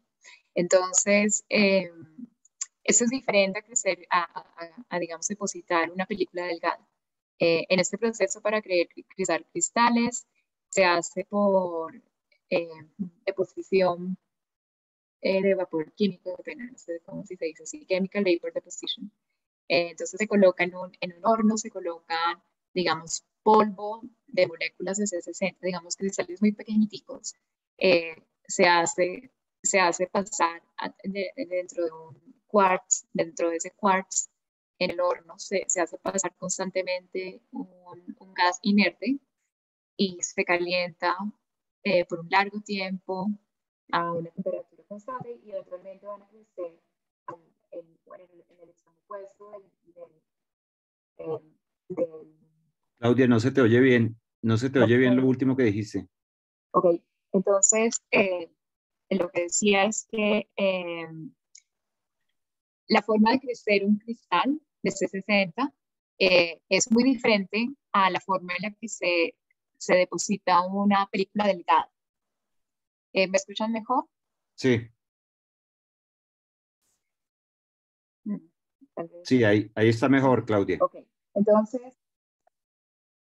Entonces, eso es diferente a crecer, digamos, depositar una película delgada. En este proceso para crear cristales se hace por deposición de vapor químico, no sé cómo se dice así, chemical vapor deposition. Entonces se coloca en un horno, se colocan, digamos, polvo de moléculas de C60, digamos, cristales muy pequeñiticos. Se hace pasar dentro de un quartz, dentro de ese quartz, en el horno se hace pasar constantemente un gas inerte y se calienta por un largo tiempo a una temperatura constante y eventualmente van a crecer en el extremo opuesto del Claudia, no se te oye bien, no se te oye bien lo ok, último que dijiste. ok. Entonces, lo que decía es que la forma de crecer un cristal de C60 es muy diferente a la forma en la que se deposita una película delgada. ¿Me escuchan mejor? Sí, Mm, tal vez. sí, ahí está mejor, Claudia. Ok, entonces,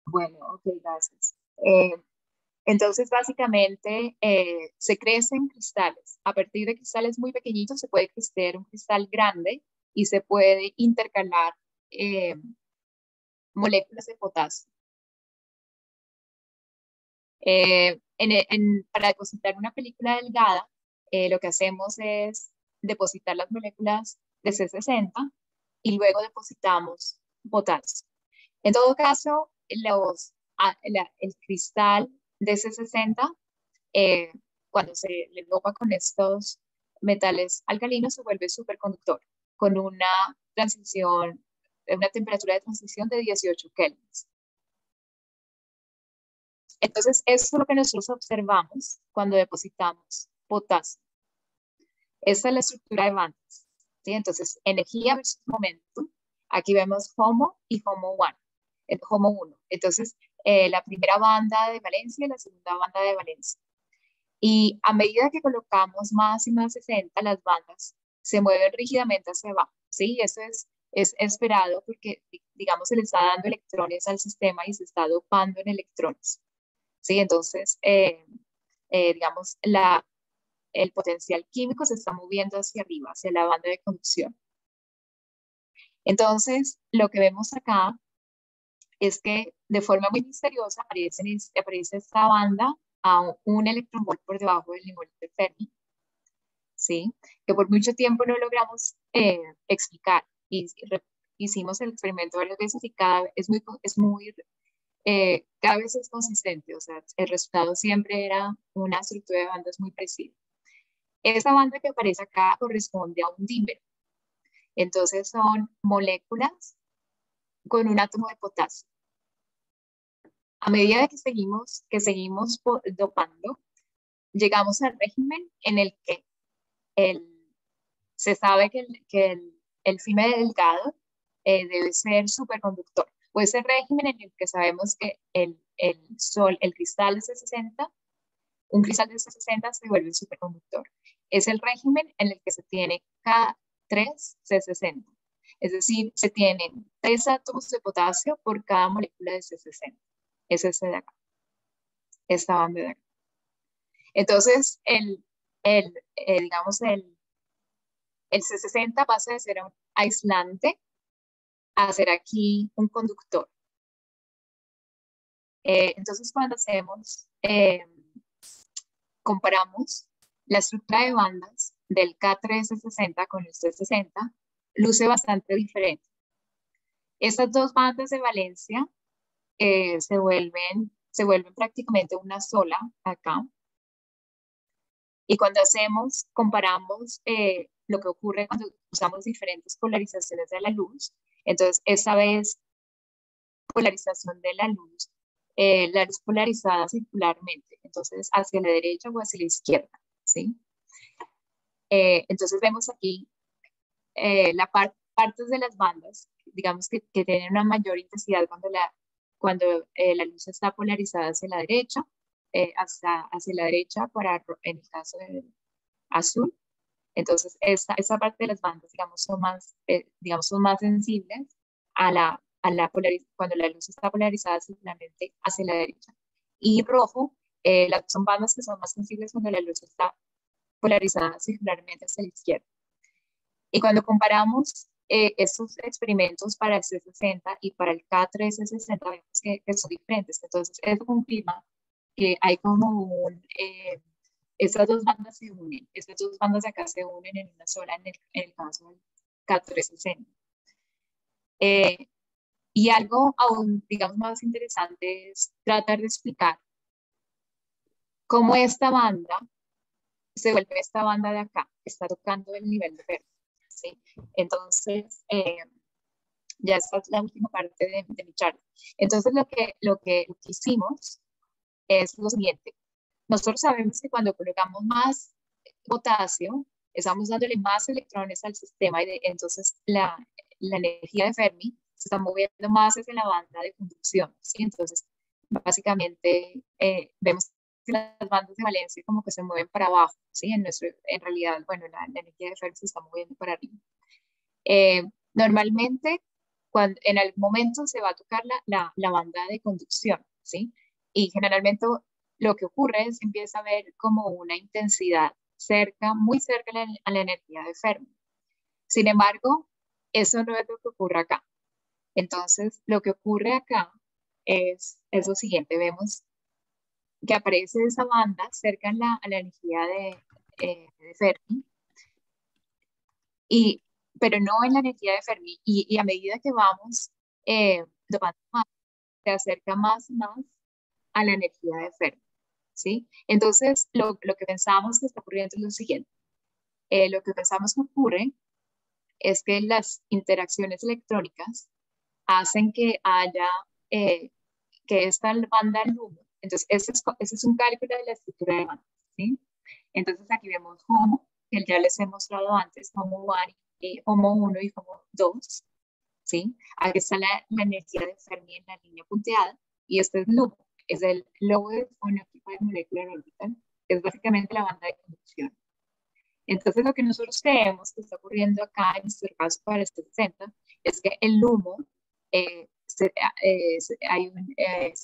bueno, ok, gracias. Entonces, básicamente, se crecen cristales. A partir de cristales muy pequeñitos se puede crecer un cristal grande y se puede intercalar eh, moléculas de potasio. Para depositar una película delgada, lo que hacemos es depositar las moléculas de C60 y luego depositamos potasio. En todo caso, el cristal de C60, eh, cuando se le dopa con estos metales alcalinos, se vuelve superconductor con una temperatura de transición de 18 kelvins. Entonces, eso es lo que nosotros observamos cuando depositamos potasio. Esta es la estructura de bandas, ¿sí? Entonces, energía versus momento. Aquí vemos HOMO y HOMO 1. HOMO 1. Entonces, la primera banda de valencia y la segunda banda de valencia. Y a medida que colocamos más y más 60, las bandas se mueven rígidamente hacia abajo, ¿sí? Eso es esperado porque, digamos, se le está dando electrones al sistema y se está dopando en electrones. ¿Sí? Entonces, digamos, el potencial químico se está moviendo hacia arriba, hacia la banda de conducción. Entonces, lo que vemos acá es que de forma muy misteriosa aparece esta banda a un electronvolt por debajo del nivel de Fermi, ¿sí? Que por mucho tiempo no logramos explicar. Hicimos el experimento varias veces y cada vez es consistente, o sea, el resultado siempre era una estructura de bandas muy precisa. Esa banda que aparece acá corresponde a un dímero. Entonces son moléculas con un átomo de potasio. A medida que seguimos dopando, llegamos al régimen en el que el, se sabe que el FIME delgado debe ser superconductor. O ese régimen en el que sabemos que el cristal de C60, un cristal de C60 se vuelve superconductor. Es el régimen en el que se tiene K3C60. Es decir, se tienen 3 átomos de potasio por cada molécula de C60. Es este de acá, esta banda de acá. Entonces, digamos, el C60 pasa de ser un aislante a ser aquí un conductor. Entonces, cuando comparamos la estructura de bandas del K360 con el C60, luce bastante diferente. Estas dos bandas de valencia se vuelven prácticamente una sola acá. Y cuando comparamos lo que ocurre cuando usamos diferentes polarizaciones de la luz, entonces esta vez polarización de la luz polarizada circularmente, entonces hacia la derecha o hacia la izquierda, ¿sí? Entonces vemos aquí partes de las bandas, digamos que tienen una mayor intensidad cuando la luz está polarizada hacia la derecha, hacia la derecha en el caso del azul. Entonces, esa parte de las bandas, digamos, son más sensibles cuando la luz está polarizada circularmente hacia la derecha. Y rojo, son bandas que son más sensibles cuando la luz está polarizada circularmente hacia la izquierda. Y cuando comparamos estos experimentos para el C60 y para el K3C60, vemos que son diferentes. Entonces, eso confirma que hay como estas dos bandas se unen, estas dos bandas de acá se unen en una sola en el caso del K360. Y algo aún, digamos, más interesante es tratar de explicar cómo esta banda se vuelve esta banda de acá, está tocando el nivel de Fermi, ¿sí? Entonces, ya esta es la última parte de mi charla. Entonces, lo que hicimos es lo siguiente. Nosotros sabemos que cuando colocamos más potasio, estamos dándole más electrones al sistema y entonces la energía de Fermi se está moviendo más hacia la banda de conducción, ¿sí? Entonces, básicamente, vemos que las bandas de valencia como que se mueven para abajo, ¿sí? En realidad, bueno, la energía de Fermi se está moviendo para arriba. Eh, Normalmente, en algún momento se va a tocar la banda de conducción, ¿sí? Y generalmente lo que ocurre es que empieza a haber como una intensidad cerca, muy cerca a la energía de Fermi. Sin embargo, eso no es lo que ocurre acá. Entonces, lo que ocurre acá es lo siguiente. Vemos que aparece esa banda cerca a la energía de Fermi, pero no en la energía de Fermi. Y a medida que vamos dopando más, se acerca más y más a la energía de Fermi, ¿sí? Entonces, lo que pensamos que está ocurriendo es lo siguiente. Lo que pensamos que ocurre es que las interacciones electrónicas hacen que haya, que esta banda LUMO, entonces ese es un cálculo de la estructura de bandas, ¿sí? Entonces aquí vemos HOMO, que ya les he mostrado antes, HOMO 1 HOMO 1 y HOMO 2, ¿sí? Aquí está la energía de Fermi en la línea punteada, y este es LUMO, es el Lowest Unoccupied Molecular Orbital, que es básicamente la banda de conducción. Entonces, lo que nosotros creemos que está ocurriendo acá en este caso para este 60 es que el humo se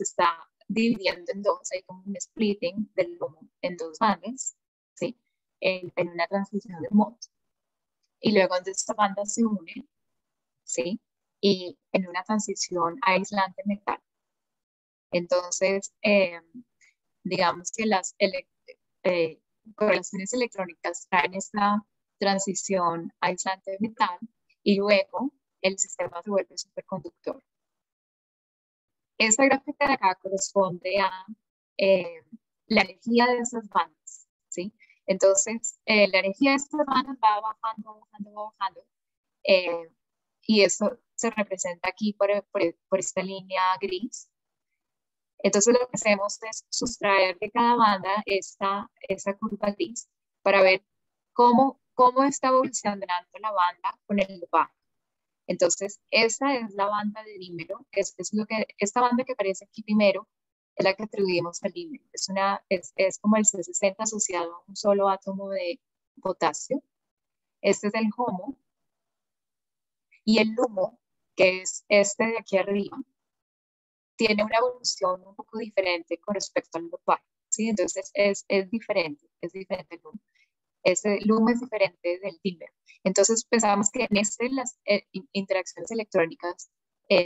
está dividiendo en dos, hay como un splitting del humo en dos bandas, ¿sí? En una transición de MOT. Y luego esta banda se une, ¿sí? Y en una transición aislante metal. Entonces, digamos que eh, correlaciones electrónicas traen esta transición aislante de metal y luego el sistema se vuelve superconductor. Esta gráfica de acá corresponde a eh, la energía de esas bandas, ¿sí? Entonces, la energía de estas bandas va bajando, bajando, bajando, eh, y eso se representa aquí por esta línea gris. Entonces lo que hacemos es sustraer de cada banda esta curva gris para ver cómo está evolucionando la banda con el dopaje. Entonces, esta es la banda de dímero, esta banda que aparece aquí primero es la que atribuimos al dímero. Es como el C60 asociado a un solo átomo de potasio. Este es el HOMO, y el LUMO, que es este de aquí arriba, tiene una evolución un poco diferente con respecto al dopaje, ¿sí? Entonces es diferente el LUM. Ese LUM es diferente del dímero. Entonces pensamos que en las interacciones electrónicas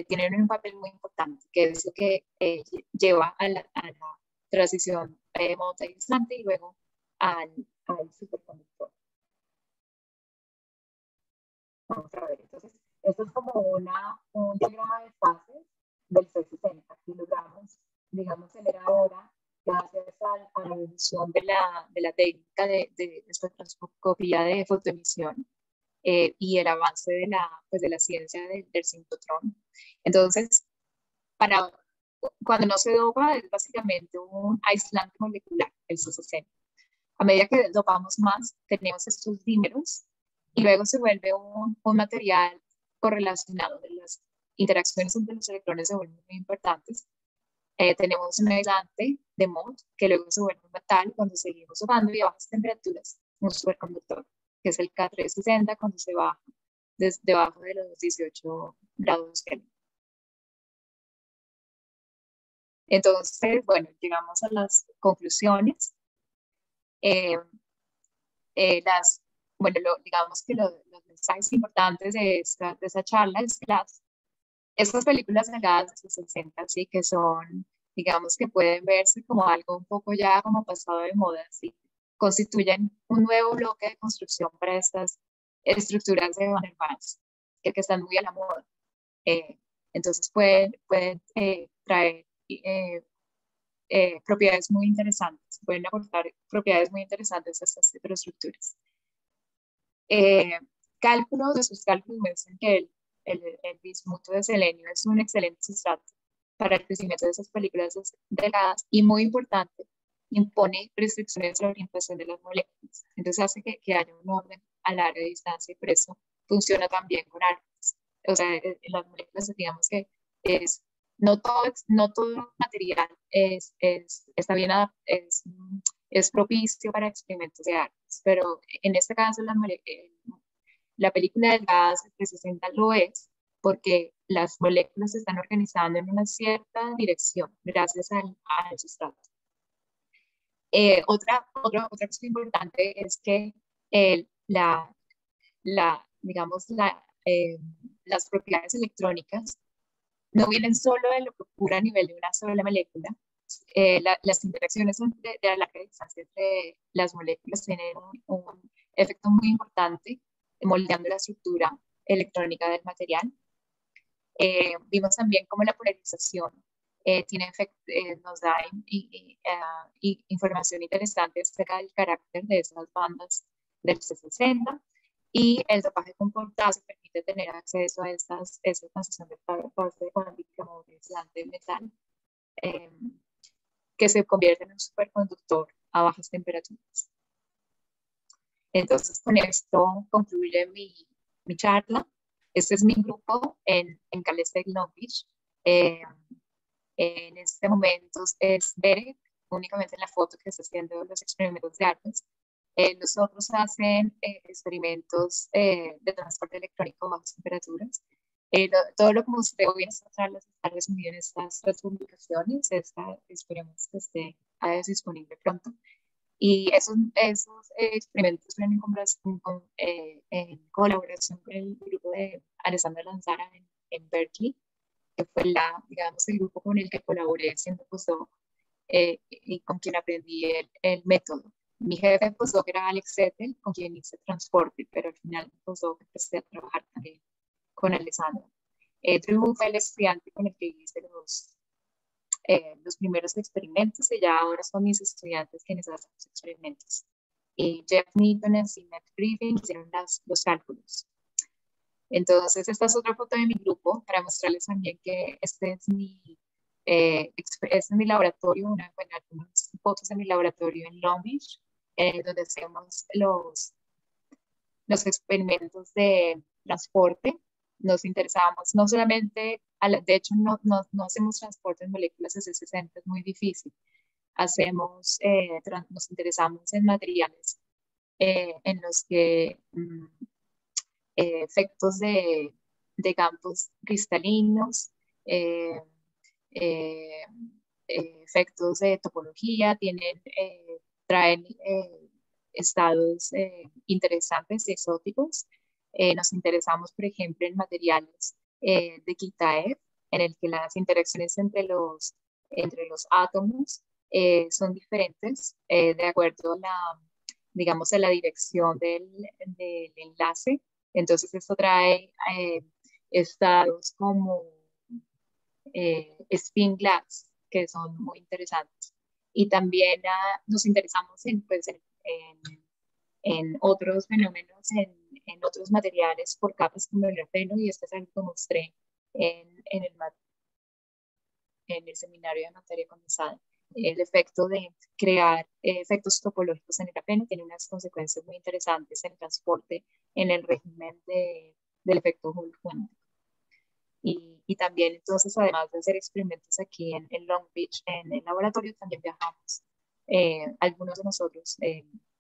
tienen un papel muy importante, que es lo que lleva a la transición monoaislante y luego al superconductor. Vamos a ver, entonces, esto es como un diagrama de fases del C60 que logramos, digamos, acelerar ahora gracias a la evolución de la técnica de espectroscopía de fotoemisión y el avance pues de la ciencia del sintotrón. Entonces, cuando no se dopa, es básicamente un aislante molecular, el C60. A medida que dopamos más, tenemos estos dímeros y luego se vuelve un material correlacionado. Las interacciones entre los electrones se vuelven muy importantes. Tenemos un aislante de MOT que luego se vuelve un metal cuando seguimos dopando y a bajas temperaturas, un superconductor, que es el K360 cuando se baja debajo de los 18 grados Kelvin. Entonces, bueno, llegamos a las conclusiones. Eh, bueno, digamos que los mensajes importantes de esa charla es que estas películas sacadas de los 60, sí, que son, digamos que pueden verse como algo un poco ya como pasado de moda, sí, constituyen un nuevo bloque de construcción para estas estructuras de Van der Waals, que están muy a la moda. Entonces pueden traer propiedades muy interesantes, pueden aportar propiedades muy interesantes a estas heteroestructuras. Cálculos, de sus cálculos muestran que el bismuto de selenio es un excelente sustrato para el crecimiento de esas películas delgadas y muy importante, impone restricciones a la orientación de las moléculas. Entonces hace que haya un orden al área de distancia y por eso funciona también con árboles. O sea, en las moléculas digamos que es, no todo material está bien es propicio para experimentos de árboles, pero en este caso la película del gas 360 lo es porque las moléculas se están organizando en una cierta dirección gracias al sustrato. Otra cosa importante es que eh, la, digamos, las propiedades electrónicas no vienen solo de lo que ocurre a nivel de una sola molécula. Las interacciones de larga distancia entre las moléculas tienen un efecto muy importante moldeando la estructura electrónica del material. Vimos también cómo la polarización nos da información interesante acerca del carácter de esas bandas del C60 y el dopaje comportado se permite tener acceso a esa transición de fase cuántica movilizante de metal que se convierte en un superconductor a bajas temperaturas. Entonces, con esto concluye mi charla. Este es mi grupo en Caltech Long Beach. En este momento es Derek, únicamente en la foto que está haciendo los experimentos de artes. Los otros hacen experimentos de transporte electrónico a bajas temperaturas. Todo lo que mostré hoy en esta charla está resumido en estas tres publicaciones. Esperemos que esté disponible pronto. Y esos experimentos fueron en colaboración con el grupo de Alessandra Lanzara en Berkeley, que fue digamos, el grupo con el que colaboré siendo postdoc y con quien aprendí el método. Mi jefe de postdoc era Alex Settel, con quien hice transporte, pero al final de postdoc empecé a trabajar también con Alessandra. Drew fue el estudiante con el que hice los primeros experimentos y ya ahora son mis estudiantes quienes hacen los experimentos. Jeff Newton y Matt Griffin hicieron los cálculos. Entonces, esta es otra foto de mi grupo para mostrarles también que este es mi laboratorio, algunas fotos de mi laboratorio en Long Beach, donde hacemos los experimentos de transporte. Nos interesamos no solamente, de hecho no hacemos transporte en moléculas C60, es muy difícil. Nos interesamos en materiales en los que efectos de campos cristalinos, eh, efectos de topología, traen estados interesantes y exóticos. Nos interesamos, por ejemplo, en materiales de Kitaev, en el que las interacciones entre los átomos son diferentes de acuerdo digamos, a la dirección del enlace. Entonces, esto trae estados como spin glass, que son muy interesantes. Y también nos interesamos en otros fenómenos, en otros materiales por capas como el grafeno, y esto es algo que mostré en el seminario de materia condensada. El efecto de crear efectos topológicos en el grafeno tiene unas consecuencias muy interesantes en el transporte en el régimen del efecto Hall cuántico. Y también, entonces, además de hacer experimentos aquí en Long Beach, en el laboratorio, también viajamos. Algunos de nosotros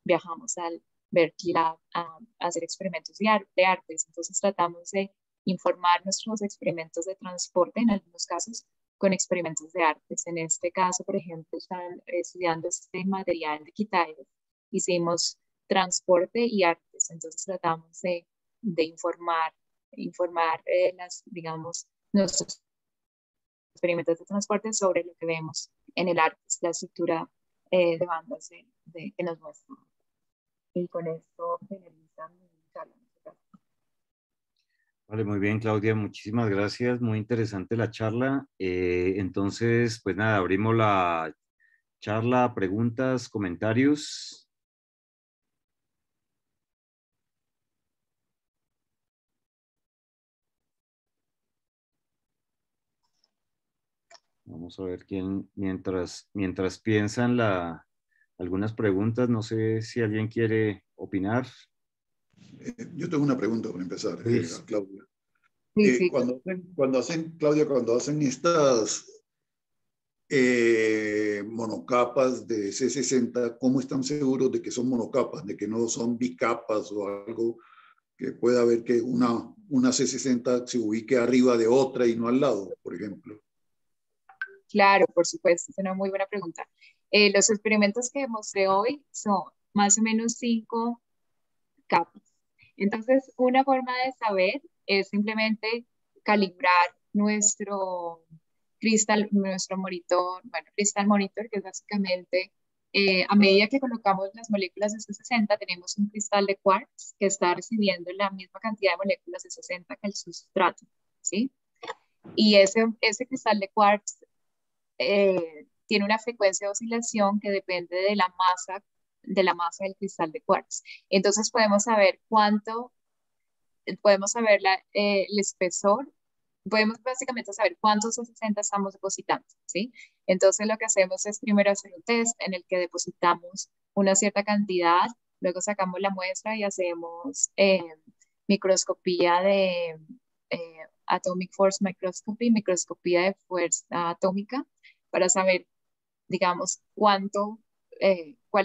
viajamos al Berkeley Lab a hacer experimentos de artes. Entonces, tratamos de informar nuestros experimentos de transporte, en algunos casos, con experimentos de artes. En este caso, por ejemplo, están estudiando este material de Kitaev. Hicimos transporte y artes. Entonces, tratamos de informar digamos, nuestros experimentos de transporte sobre lo que vemos en el ARTES, la estructura de bandas que nos muestran. Y con esto finaliza mi charla. Vale, muy bien, Claudia, muchísimas gracias, muy interesante la charla. Entonces, pues nada, abrimos charla, preguntas, comentarios. Vamos a ver quién, mientras piensan algunas preguntas, no sé si alguien quiere opinar. Yo tengo una pregunta para empezar, Luis. Claudia. Sí, sí. Cuando hacen estas monocapas de C60, ¿cómo están seguros de que son monocapas, de que no son bicapas o algo que pueda haber que una C60 se ubique arriba de otra y no al lado, por ejemplo? Claro, por supuesto, es una muy buena pregunta. Los experimentos que mostré hoy son más o menos 5 capas. Entonces, una forma de saber es simplemente calibrar nuestro monitor, bueno, Crystal Monitor, que es básicamente, a medida que colocamos las moléculas de C60, tenemos un cristal de quartz que está recibiendo la misma cantidad de moléculas de C60 que el sustrato, ¿sí? Y ese cristal de quartz tiene una frecuencia de oscilación que depende de la masa del cristal de quartz. Entonces podemos saber el espesor, podemos básicamente saber cuántos C60 estamos depositando, ¿sí? Entonces lo que hacemos es primero hacer un test en el que depositamos una cierta cantidad, luego sacamos la muestra y hacemos microscopía de Atomic Force Microscopy, microscopía de fuerza atómica, para saber, digamos, cuál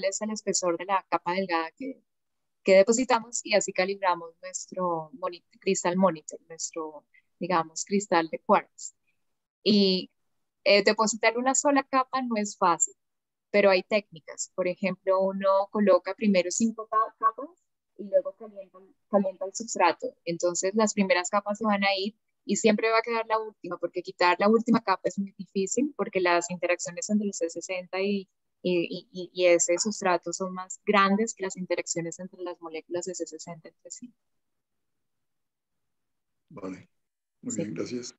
es el espesor de la capa delgada que depositamos y así calibramos nuestro Crystal Monitor, nuestro, digamos, cristal de quartz. Y depositar una sola capa no es fácil, pero hay técnicas. Por ejemplo, uno coloca primero 5 capas y luego calienta el sustrato. Entonces las primeras capas se van a ir y siempre va a quedar la última, porque quitar la última capa es muy difícil, porque las interacciones entre el C60 y ese sustrato son más grandes que las interacciones entre las moléculas de C60 entre sí. Vale, muy Sí. bien, gracias.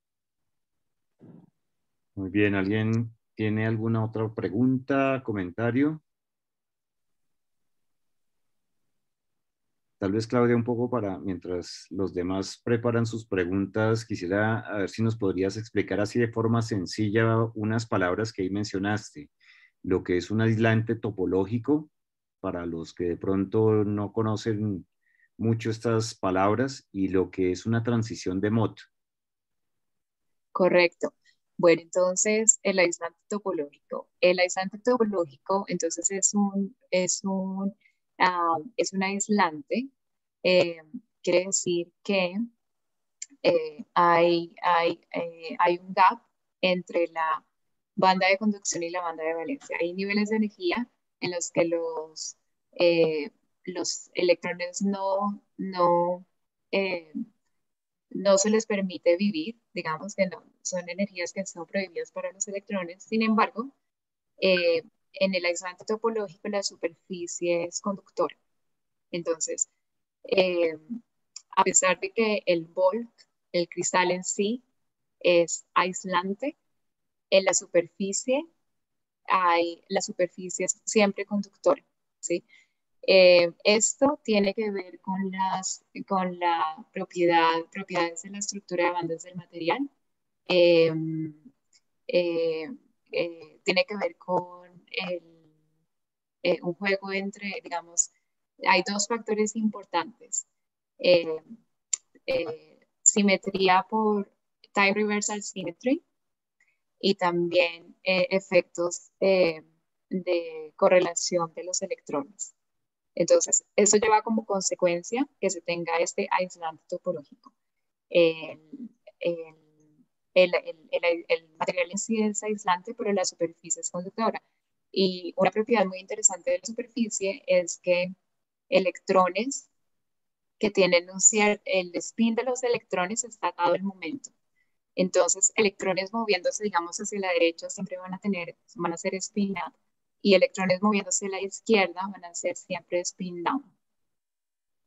Muy bien, ¿alguien tiene alguna otra pregunta, comentario? Tal vez, Claudia, un poco mientras los demás preparan sus preguntas, quisiera a ver si nos podrías explicar así de forma sencilla unas palabras que ahí mencionaste. Lo que es un aislante topológico, para los que de pronto no conocen mucho estas palabras, y lo que es una transición de Mott. Correcto. Bueno, entonces el aislante topológico. El aislante topológico, entonces es un aislante. eh, Quiere decir que hay un gap entre la banda de conducción y la banda de valencia. Hay niveles de energía en los que los electrones eh, no se les permite vivir, digamos que no, son energías que son prohibidas para los electrones. Sin embargo, eh, en el aislante topológico la superficie es conductora. Entonces, eh, a pesar de que el cristal en sí, es aislante, en la superficie es siempre conductora, ¿sí? Esto tiene que ver con la propiedades de la estructura de bandas del material. Eh, eh, Tiene que ver con un juego entre, digamos, hay 2 factores importantes. Eh, Simetría por time reversal symmetry y también efectos de correlación de los electrones. Entonces, eso lleva como consecuencia que se tenga este aislante topológico. El, el, el material en sí es aislante, pero la superficie es conductora. Y una propiedad muy interesante de la superficie es que electrones que tienen el spin de los electrones está dado el momento. Entonces, electrones moviéndose, digamos, hacia la derecha siempre van a ser spin up y electrones moviéndose a la izquierda van a ser siempre spin down.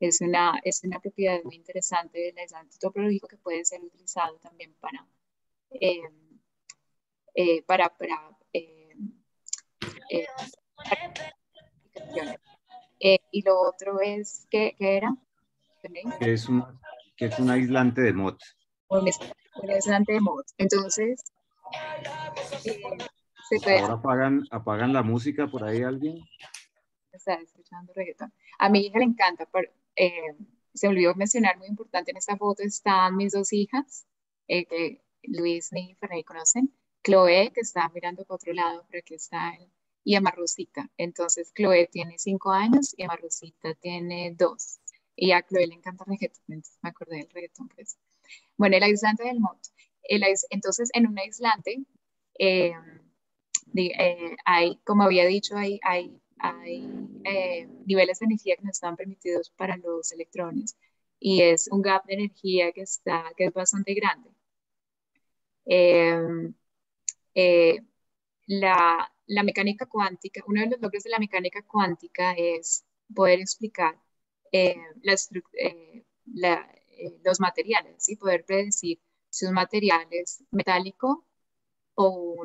Es una propiedad muy interesante del aislante topológico que puede ser utilizado también eh, para eh, aplicaciones. Y lo otro es, ¿qué era? Que es, que es un aislante de mod. Un aislante de mod. Entonces, se puede Ahora apagan la música por ahí alguien. estar escuchando reggaetón. A mi hija le encanta, pero se me olvidó mencionar, muy importante, en esta foto están mis dos hijas, que Luis y Fernández conocen. Chloe, que está mirando por otro lado, pero aquí está él, y Emma Rosita. Entonces, Chloe tiene 5 años y Emma Rosita tiene 2. Y a Chloe le encanta el reggaetón, entonces me acordé del reggaetón. Pues. Bueno, el aislante del mod. Entonces, en un aislante, eh, hay, como había dicho, hay niveles de energía que no están permitidos para los electrones y es un gap de energía que es bastante grande. Eh, eh, la mecánica cuántica, uno de los logros de la mecánica cuántica es poder explicar los materiales, ¿sí? Poder predecir si un material es metálico o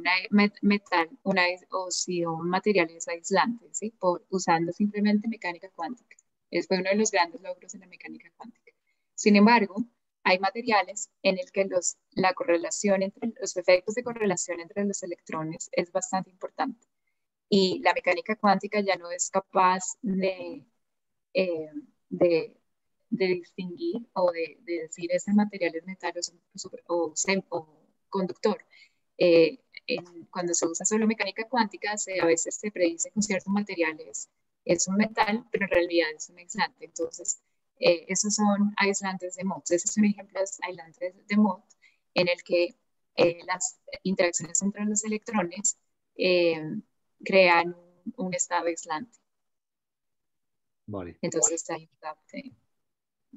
o si un material es aislante, ¿sí? Usando simplemente mecánica cuántica. Fue uno de los grandes logros de la mecánica cuántica. Sin embargo, hay materiales en el que la correlación entre los efectos de correlación entre los electrones es bastante importante. Y la mecánica cuántica ya no es capaz eh, de, de distinguir o de decir ese material es metal o conductor. Eh, cuando se usa solo mecánica cuántica, a veces se predice con ciertos materiales es un metal, pero en realidad es un aislante. Entonces, esos son aislantes de MOT. Ese es un ejemplo de aislante de MOT en el que las interacciones entre los electrones eh, crean un estado aislante. Vale. Entonces,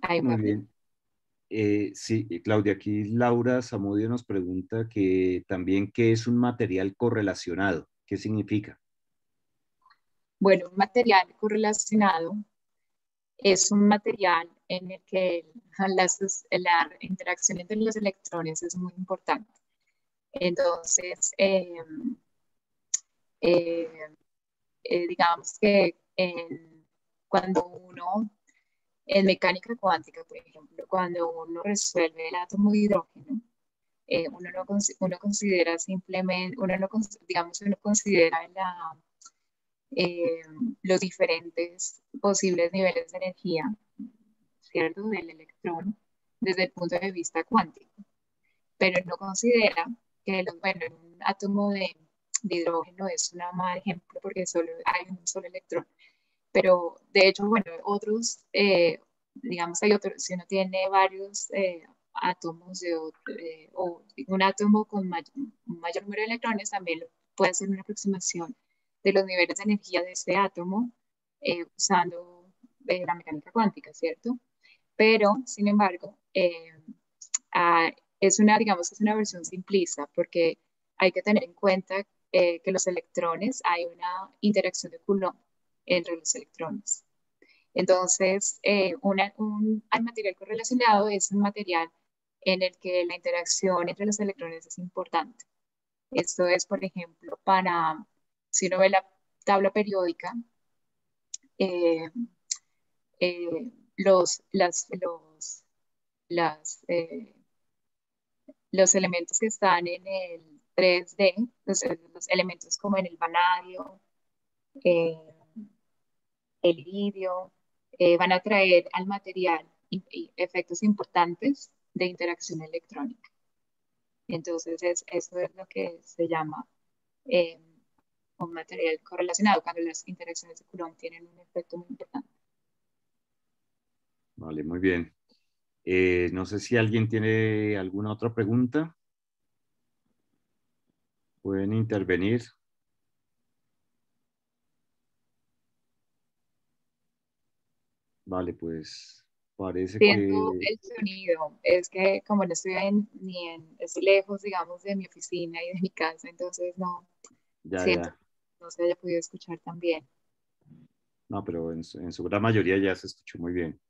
hay un Muy gap. bien. Sí, Claudia, aquí Laura Zamudio nos pregunta que también qué es un material correlacionado. ¿Qué significa? Bueno, un material correlacionado es un material en el que la interacción entre los electrones es muy importante. Entonces, eh, digamos que cuando uno, en mecánica cuántica, por ejemplo, cuando uno resuelve el átomo de hidrógeno, uno considera simplemente, digamos, uno considera eh, los diferentes posibles niveles de energía, ¿cierto?, del electrón desde el punto de vista cuántico, pero no considera que bueno, un átomo de hidrógeno es un mal ejemplo porque solo hay un solo electrón, pero de hecho, bueno, otros, digamos, hay otros, si uno tiene varios átomos o un átomo con un mayor número de electrones, también puede hacer una aproximación de los niveles de energía de ese átomo usando la mecánica cuántica, ¿cierto? Pero, sin embargo, ah, digamos, es una versión simplista porque hay que tener en cuenta que los electrones, hay una interacción de Coulomb entre los electrones. Entonces, el material correlacionado es un material en el que la interacción entre los electrones es importante. Esto es, por ejemplo, si uno ve la tabla periódica, eh, eh, los, las, los elementos que están en el 3D, los elementos como en el vanadio, eh, el iridio, van a traer al material efectos importantes de interacción electrónica. Entonces, eso es lo que se llama eh, un material correlacionado, cuando las interacciones de Coulomb tienen un efecto muy importante. Vale, muy bien. No sé si alguien tiene alguna otra pregunta. Pueden intervenir. Vale, pues parece Siento que el sonido, es que como no estoy estoy lejos, digamos, de mi oficina y de mi casa, entonces no ya, siento ya. que no se haya podido escuchar tan bien. No, pero en su gran mayoría ya se escuchó muy bien.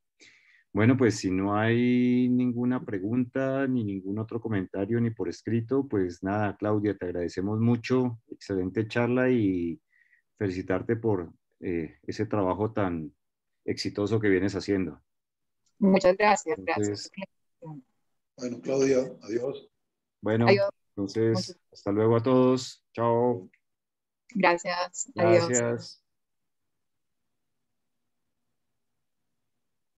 Bueno, pues si no hay ninguna pregunta ni ningún otro comentario ni por escrito, pues nada, Claudia, te agradecemos mucho. Excelente charla y felicitarte por ese trabajo tan exitoso que vienes haciendo. Muchas gracias, Entonces, gracias. Bueno, Claudia, adiós. bueno, Adiós. entonces, hasta luego a todos. Chao. Gracias. Adiós. Gracias.